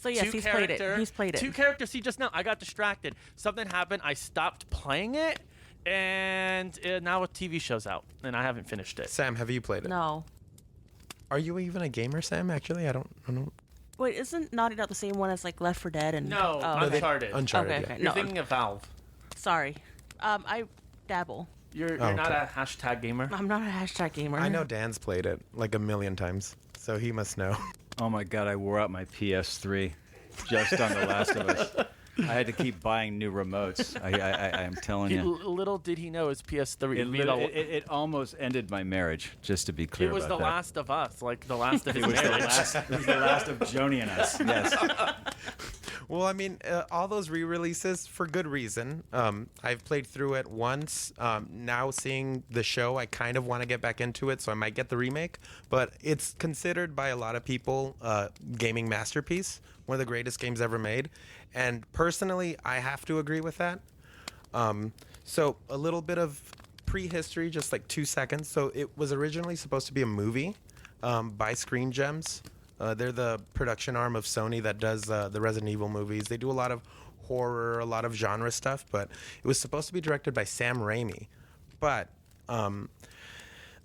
So yes, he's played it. He's played it. 2 characters. See, just now I got distracted. Something happened. I stopped playing it, and now a TV show's out, and I haven't finished it. Sam, have you played it? No. Are you even a gamer, Sam? Actually, I don't know. Wait, isn't Naughty Dog the same one as like Left 4 Dead and? No, Oh, no, okay. Uncharted. Uncharted. Okay, yeah. okay. You're No. thinking of Valve. Sorry. I dabble. You're Oh, not okay. a hashtag gamer. I'm not a hashtag gamer. I know Dan's played it like a million times, so he must know. oh my God, I wore out my PS3 just on The Last of Us. I had to keep buying new remotes. I'm telling you. Little did he know his PS3. It almost ended my marriage, just to be clear It was about the that. Last of Us, like the last of his It was, marriage. it was the last of Joni and us. Yes. Well, I mean, all those re-releases for good reason. I've played through it once. Now seeing the show, I kind of want to get back into it, so I might get the remake. But it's considered by a lot of people a gaming masterpiece, one of the greatest games ever made. And personally, I have to agree with that. So a little bit of prehistory, just like 2 seconds. So it was originally supposed to be a movie by Screen Gems. They're the production arm of Sony that does the Resident Evil movies. They do a lot of horror, a lot of genre stuff, but it was supposed to be directed by Sam Raimi. But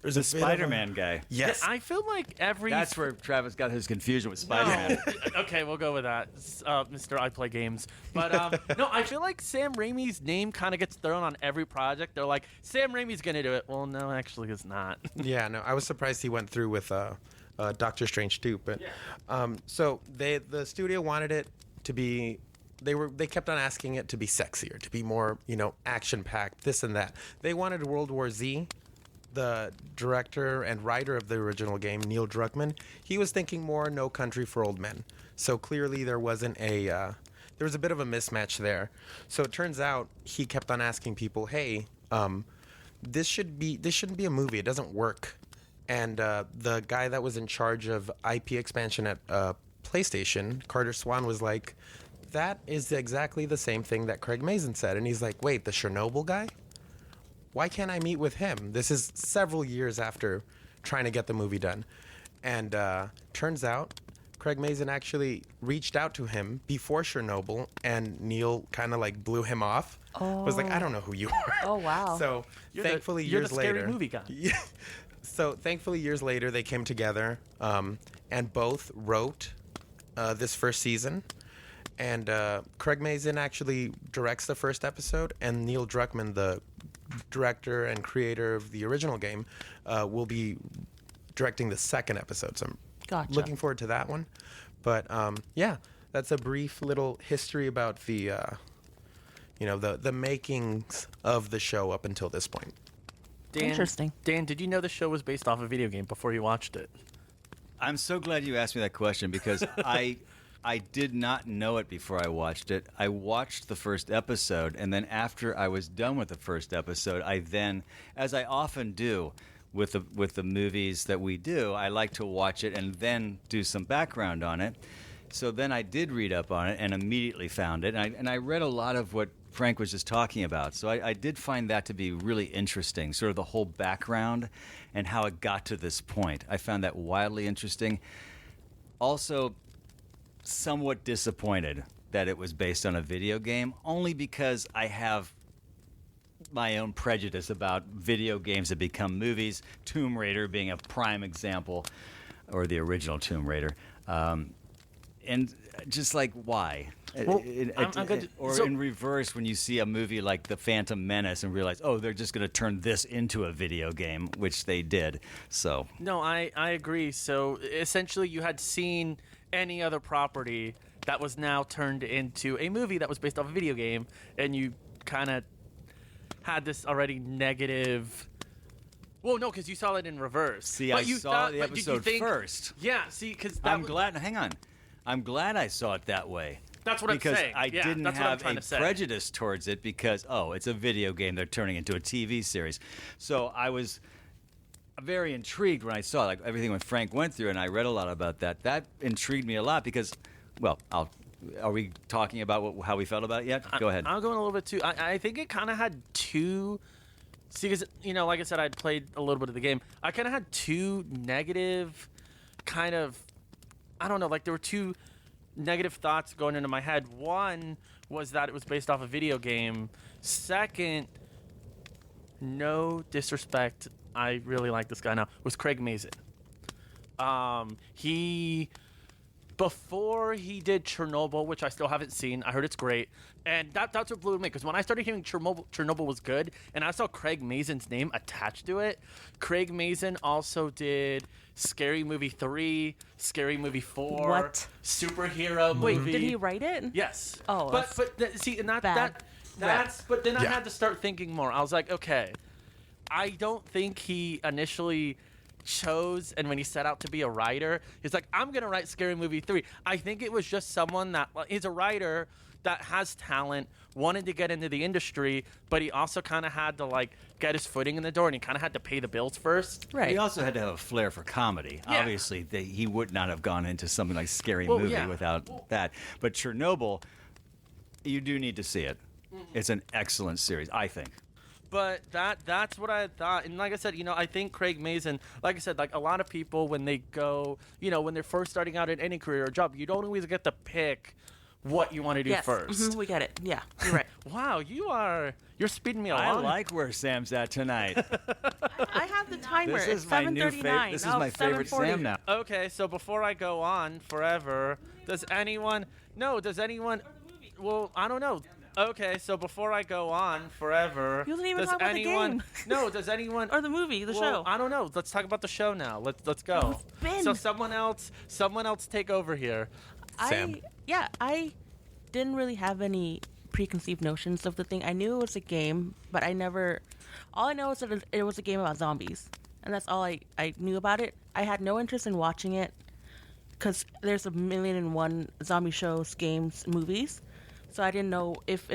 There's The a bit of a- Spider-Man guy. Yes. I feel like every. That's where Travis got his confusion with Spider-Man. No. Okay, we'll go with that, Mr. I Play Games. But no, I feel like Sam Raimi's name kind of gets thrown on every project. They're like, Sam Raimi's gonna do it. Well, no, actually, it's not. Yeah, no, I was surprised he went through with Doctor Strange too. But so the studio wanted it to be. They kept on asking it to be sexier, to be more, action packed, this and that. They wanted World War Z. The director and writer of the original game, Neil Druckmann, he was thinking more No Country for Old Men. So clearly there wasn't there was a bit of a mismatch there. So it turns out he kept on asking people, hey, this shouldn't be a movie. It doesn't work. And the guy that was in charge of IP expansion at PlayStation, Carter Swan, was like, that is exactly the same thing that Craig Mazin said. And he's like, wait, the Chernobyl guy? Why can't I meet with him? This is several years after trying to get the movie done. And turns out Craig Mazin actually reached out to him before Chernobyl, and Neil kind of like blew him off. Was like, I don't know who you are. Oh, wow. So thankfully, you're years the scary later, movie guy. Yeah. So thankfully, years later, they came together and both wrote this first season. And Craig Mazin actually directs the first episode, and Neil Druckmann, the director and creator of the original game, will be directing the second episode. So I'm Gotcha. looking forward to that one. But yeah, that's a brief little history about the the makings of the show up until this point. Dan, Interesting. Dan, did you know the show was based off a video game before you watched it? I'm so glad you asked me that question because I did not know it before I watched it. I watched the first episode, and then after I was done with the first episode, I then, as I often do with the movies that we do, I like to watch it and then do some background on it. So then I did read up on it and immediately found it, and I read a lot of what Frank was just talking about. So I did find that to be really interesting, sort of the whole background and how it got to this point. I found that wildly interesting. Also, somewhat disappointed that it was based on a video game, only because I have my own prejudice about video games that become movies, Tomb Raider being a prime example, or the original Tomb Raider. And just like, why? Well, I'm good to- or so- in reverse, when you see a movie like The Phantom Menace and realize, oh, they're just going to turn this into a video game, which they did. So No, I agree. So essentially, you had seen any other property that was now turned into a movie that was based off a video game, and you kind of had this already negative. Well, no, because you saw it in reverse. See, But I you saw thought- the but did you episode think- first. Yeah, see, because I'm glad. Hang on, I'm glad I saw it that way. That's what I'm because saying. I Yeah, didn't that's what I'm have trying a to say. prejudice towards it because it's a video game they're turning into a TV series. So I was very intrigued when I saw like everything when Frank went through, and I read a lot about that. That intrigued me a lot because, well, are we talking about how we felt about it yet? Go ahead. I'm going a little bit too. I think it kind of had two. See, because like I said, I'd played a little bit of the game. I kind of had two negative, kind of. I don't know. Like there were two negative thoughts going into my head. One was that it was based off a video game. Second, no disrespect, I really like this guy now, was Craig Mazin. Before he did Chernobyl, which I still haven't seen, I heard it's great, and that's what blew me, because when I started hearing Chernobyl was good, and I saw Craig Mazin's name attached to it. Craig Mazin also did Scary Movie 3, Scary Movie 4, What? superhero Wait, movie. did he write it? Yes. Oh, but that's see, and that bad that's. But then I Yeah. had to start thinking more. I was like, okay, I don't think he initially chose, and when he set out to be a writer, he's like, I'm gonna write Scary Movie 3. I think it was just someone that is a writer that has talent, wanted to get into the industry, but he also kind of had to like get his footing in the door, and he kind of had to pay the bills first. Right. He also had to have a flair for comedy. Yeah. Obviously, he would not have gone into something like Scary Well, Movie yeah. without that. But Chernobyl, you do need to see it. It's an excellent series, I think. But that's what I thought. And like I said, I think Craig Mazin, like I said, like a lot of people when they go, when they're first starting out in any career or job, you don't always get to pick what you want to do Yes. first. Mhm, we get it. Yeah, you're right. Wow, you're speeding me I along. like where Sam's at tonight. I have the timer. This It's is my new 7:39. favorite. This is my favorite 7:40. Sam now. Okay, so before I go on forever, does anyone? No, does anyone? Well, I don't know. Okay, so before I go on forever, You didn't even does talk about the anyone? game. No, does anyone? Or the movie, the well, show. I don't know. Let's talk about the show now. Let's go. Oh, it's been- So someone else take over here. Sam. I didn't really have any preconceived notions of the thing. I knew it was a game, but all I know is that it was a game about zombies. And that's all I knew about it. I had no interest in watching it because there's a million and one zombie shows, games, movies. So I didn't know if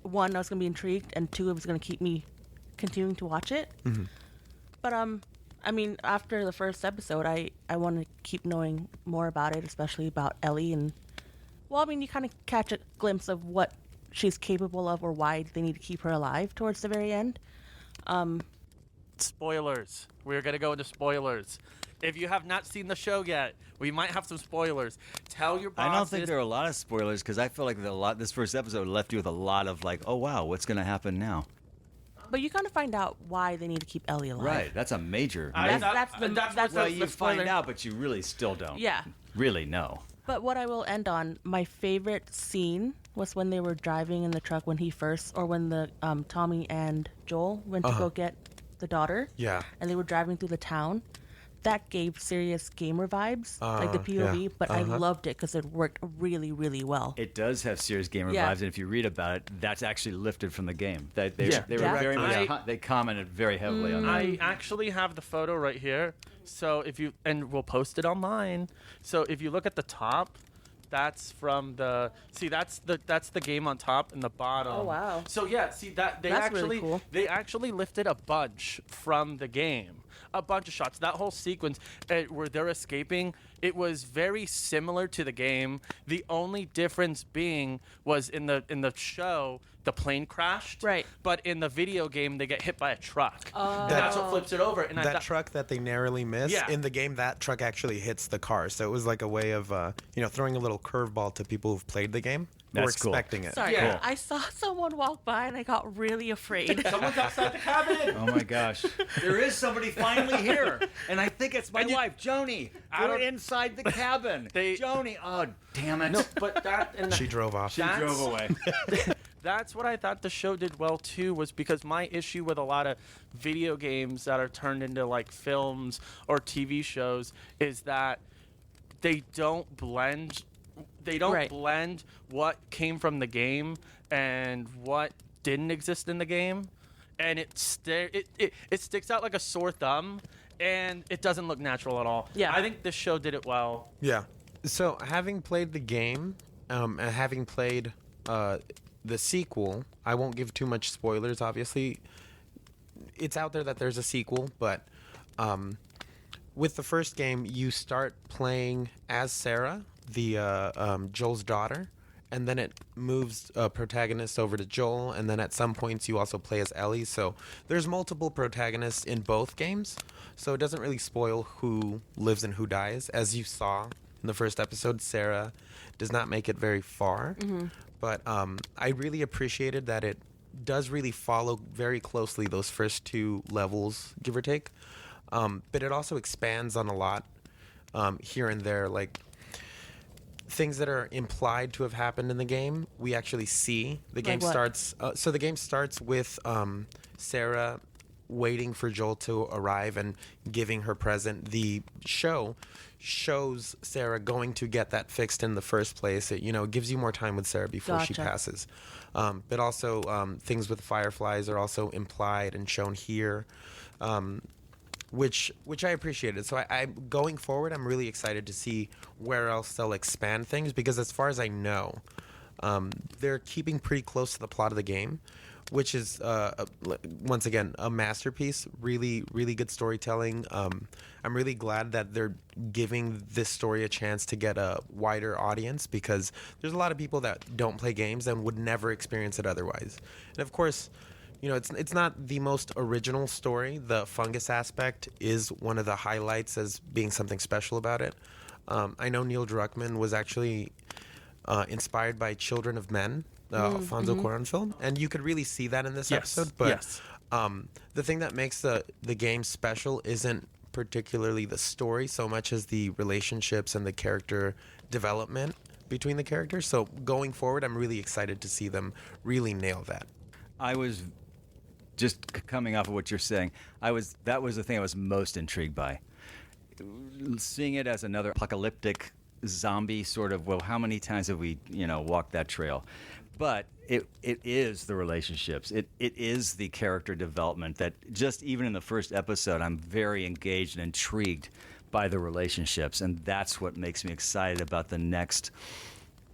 one, I was going to be intrigued, and two, it was going to keep me continuing to watch it. Mm-hmm. But, I mean, after the first episode, I want to keep knowing more about it, especially about Ellie. And, well, I mean, you kind of catch a glimpse of what she's capable of or why they need to keep her alive towards the very end. Spoilers. We're gonna go into spoilers. If you have not seen the show yet, we might have some spoilers. Tell your bosses. I don't think there are a lot of spoilers because I feel like this first episode left you with a lot of like, oh wow, what's going to happen now? But you kind of find out why they need to keep Ellie alive. Right, that's a major. That's well, the you spoiler. find out, but you really still don't. Yeah. Really know. But what I will end on, my favorite scene was when they were driving in the truck when the Tommy and Joel went to go get the daughter. Yeah. And they were driving through the town. That gave serious gamer vibes, like the POV, yeah. but I loved it because it worked really, really well. It does have serious gamer Yeah. vibes, and if you read about it, that's actually lifted from the game. They Yeah. were Yeah. very much. They commented very heavily on that. I actually have the photo right here. So and we'll post it online. So if you look at the top, that's from that's the game on top and the bottom. Oh, wow. So yeah, see that That's really cool. they actually lifted a bunch from the game. A bunch of shots. That whole sequence where they're escaping, it was very similar to the game. The only difference being was in the show, the plane crashed. Right. But in the video game, they get hit by a truck. And that's what flips it over. And That truck that they narrowly miss, Yeah. in the game, that truck actually hits the car. So it was like a way of, throwing a little curveball to people who've played the game who were That's cool. expecting it. Sorry, Yeah. I saw someone walk by and I got really afraid. Someone's outside the cabin. Oh my gosh. There is somebody finally here. And I think it's my And you- wife, Joni. I We're don't- inside the cabin. Joni. Oh, damn it. No, but that and She drove off. She drove away. That's what I thought the show did well too, was because my issue with a lot of video games that are turned into like films or TV shows is that they don't blend Right. blend what came from the game and what didn't exist in the game, and it sticks out like a sore thumb, and it doesn't look natural at all. Yeah. I think this show did it well. Yeah. So having played the game, and having played the sequel, I won't give too much spoilers. Obviously, it's out there that there's a sequel, but with the first game, you start playing as Sarah, the Joel's daughter, and then it moves protagonist over to Joel, and then at some points you also play as Ellie. So there's multiple protagonists in both games, so it doesn't really spoil who lives and who dies. As you saw in the first episode, Sarah does not make it very far, but I really appreciated that it does really follow very closely those first two levels, give or take, but it also expands on a lot here and there, like things that are implied to have happened in the game, we actually see. The game what? starts. So the game starts with Sarah waiting for Joel to arrive and giving her present. The show shows Sarah going to get that fixed in the first place. It gives you more time with Sarah before she Gotcha. passes. But also things with fireflies are also implied and shown here. Which I appreciated. So I going forward, I'm really excited to see where else they'll expand things, because as far as I know, they're keeping pretty close to the plot of the game, which is once again a masterpiece. Really, really good storytelling. I'm really glad that they're giving this story a chance to get a wider audience, because there's a lot of people that don't play games and would never experience it otherwise. And of course, it's not the most original story. The fungus aspect is one of the highlights as being something special about it. I know Neil Druckmann was actually inspired by Children of Men, Alfonso Cuarón film, and you could really see that in this Yes, episode. But yes. The thing that makes the game special isn't particularly the story so much as the relationships and the character development between the characters. So going forward, I'm really excited to see them really nail that. I was just coming off of what you're saying. That was the thing I was most intrigued by. Seeing it as another apocalyptic zombie sort of, well, how many times have we, walked that trail? But it is the relationships. It is the character development that just even in the first episode, I'm very engaged and intrigued by the relationships. And that's what makes me excited about the next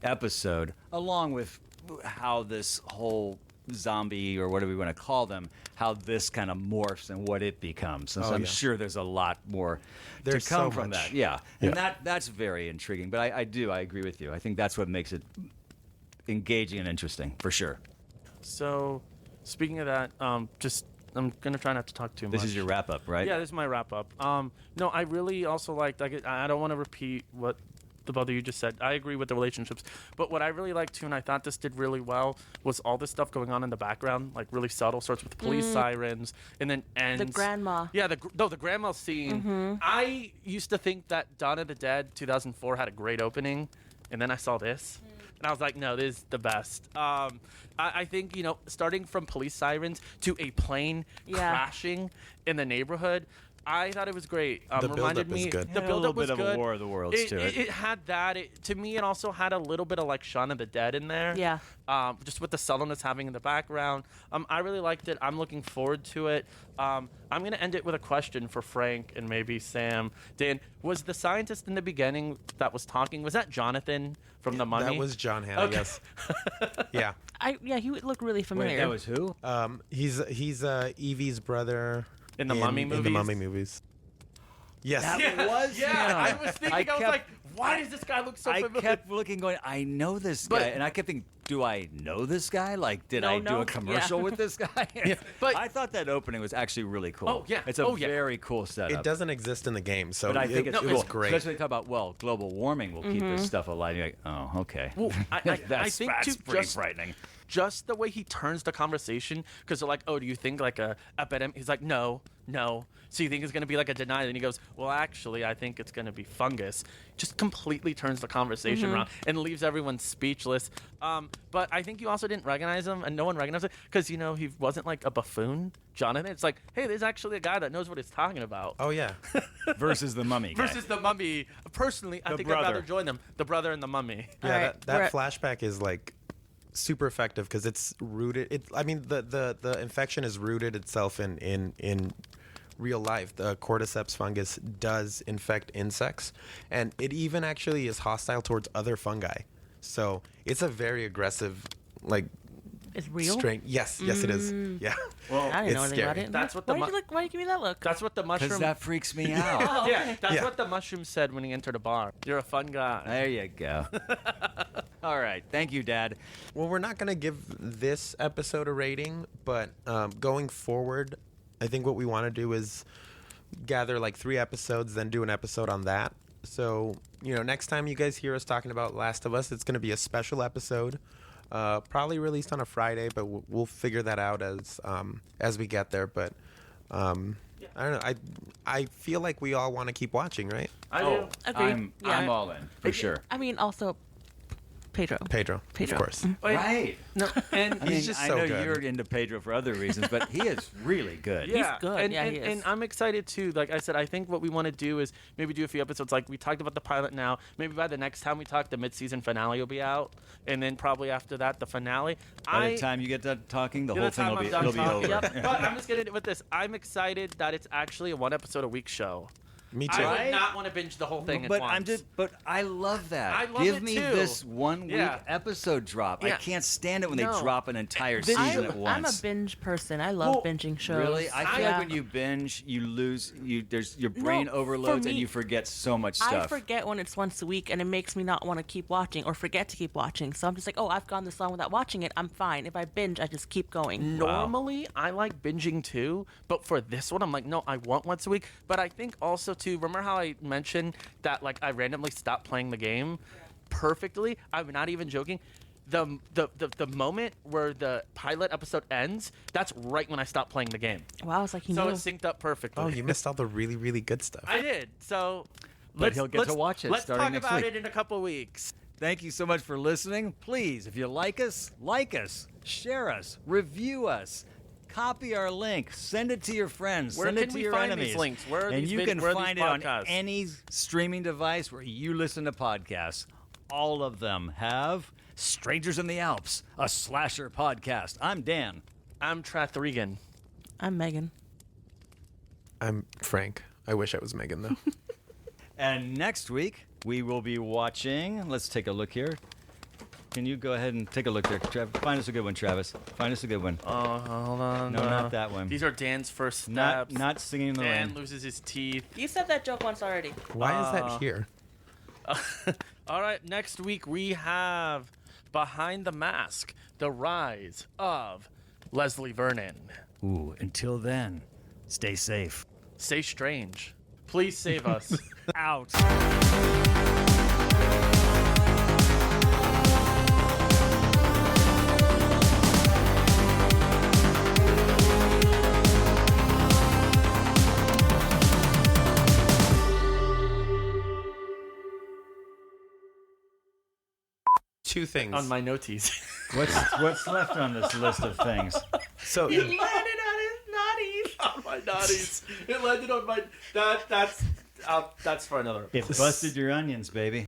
episode, along with how this whole zombie, or whatever we want to call them, how this kind of morphs and what it becomes. And so I'm sure there's a lot more There's to come so from much. that. Yeah. And that's very intriguing. But I agree with you. I think that's what makes it engaging and interesting, for sure. So, speaking of that, I'm gonna try not to talk too much. This is your wrap up, right? Yeah, this is my wrap up. No, I really also liked. I don't want to repeat what the both of you just said. I agree with the relationships, but what I really liked too, and I thought this did really well, was all this stuff going on in the background, like really subtle. Starts with police sirens, and then ends. The grandma. Yeah, the grandma scene. I used to think that Dawn of the Dead 2004 had a great opening, and then I saw this. And I was like, no, this is the best. I think, starting from police sirens to a plane crashing in the neighborhood, I thought it was great. The reminded build-up is me, good. The Yeah, build-up was a little bit good. of a War of the Worlds to it. It had that. To me, it also had a little bit of like Shaun of the Dead in there. Yeah. Just with the subtleness having in the background. I really liked it. I'm looking forward to it. I'm going to end it with a question for Frank and maybe Sam. Dan, was the scientist in the beginning that was talking, was that Jonathan from The Mummy? That was John Hannah, Okay. yes. Yeah. He would look really familiar. Wait, that was who? He's Evie's brother In the Mummy In the movies? Mummy movies. Yes. That was him. I was thinking, I was kept- like, why does this guy look so I familiar? kept looking, going, I know this But- guy. And I kept thinking, do I know this guy? Like, did I do no. a commercial Yeah. with this guy? But- I thought that opening was actually really cool. Oh, yeah. It's a Oh, yeah. very cool setup. It doesn't exist in the game, so But I think it, it's it cool. was great. Especially talk about, global warming will keep this stuff alive. You're like, oh, okay. Well, I that's think that's too, pretty just- frightening. Just the way he turns the conversation, because they're like, oh, do you think like a epidemic? He's like, no. So you think it's going to be like a denial? And he goes, well, actually, I think it's going to be fungus. Just completely turns the conversation around and leaves everyone speechless. But I think you also didn't recognize him, and no one recognized it, because, he wasn't like a buffoon, Jonathan. It's like, hey, there's actually a guy that knows what he's talking about. Oh, yeah. Versus the mummy guy. Versus the mummy. Personally, I think I'd brother. rather join them. The brother and the mummy. Yeah, All right, that flashback is like super effective because it's rooted. The infection is rooted itself in real life. The cordyceps fungus does infect insects, and it even actually is hostile towards other fungi. So it's a very aggressive, like, It's real. strain. Yes, it is. Yeah. Well, I didn't It's know anything scary. about it. That's what the Why did you give me that look? that's what the Because mushroom. that freaks me out. Yeah, that's Yeah. what the mushroom said when he entered a bar. You're a fun guy. There you go. All right. Thank you, Dad. Well, we're not going to give this episode a rating, but going forward, I think what we want to do is gather like 3 episodes, then do an episode on that. So, next time you guys hear us talking about Last of Us, it's going to be a special episode, probably released on a Friday, but we'll figure that out as we get there. But I don't know. I feel like we all want to keep watching, right? I do. Oh, Agreed. I'm all in, for sure. I mean, also, Pedro. Pedro, Pedro. of course. Wait, Right. No, and I mean, just I so know good. you're into Pedro for other reasons, but he is really good. yeah, good. And, Yeah, and, he is. and I'm excited too. Like I said, I think what we want to do is maybe do a few episodes. Like we talked about the pilot now. Maybe by the next time we talk, the mid-season finale will be out, and then probably after that, the finale. By the time you get done talking, the Yeah, whole the thing time will I'm be, done it'll be talking. over. Yep. But I'm just getting with this. I'm excited that it's actually a 1 episode a week show. Me too. I Right? would not want to binge the whole thing But at once. but I love that. I love Give it me too. this 1 week Yeah. episode drop. I Yeah. can't stand it when No. they drop an entire This- season at I'm a once. binge person. I love Well, binging shows. Really? I feel Yeah. like when you binge, you lose. Your brain for overloads and me, you forget so much I stuff. forget when it's once a week, and it makes me not want to keep watching or forget to keep watching. So I'm just like, oh, I've gone this long without watching it. I'm fine. If I binge, I just keep going. Normally, I like binging too, but for this one, I'm like, no, I want once a week. But I think also too, remember how I mentioned that like I randomly stopped playing the game perfectly? I'm not even joking. the moment where the pilot episode ends, that's right when I stopped playing the game. Wow, it's like he So knew. it synced up perfectly. Oh, you missed all the really, really good stuff. I did. So But he'll get to watch it Let's starting talk next about week. it in a couple weeks. Thank you so much for listening. Please, if you like us, share us, review us, copy our link, send it to your friends, Where send can it to we your find enemies. these links? Where are and these you vid- can where are these find it on podcasts? any streaming device where you listen to podcasts. All of them have Strangers in the Alps, a slasher podcast. I'm Dan. I'm M3GAN. I'm Megan. I'm Frank. I wish I was Megan, though. And next week, we will be watching. Let's take a look here. Can you go ahead and take a look there, Travis? Find us a good one, Travis. Find us a good one. Oh, hold on. No, not that one. These are Dan's first Not steps. not singing in the Dan rain. loses his teeth. You said that joke once already. Why is that here? All right, next week we have Behind the Mask, The Rise of Leslie Vernon. Ooh, until then, stay safe. Stay strange. Please save us. Out. Two things. On my noties. What's left on this list of things? So It landed on his naughties. On my naughties. It landed on my. That's for another. It busted your onions, baby.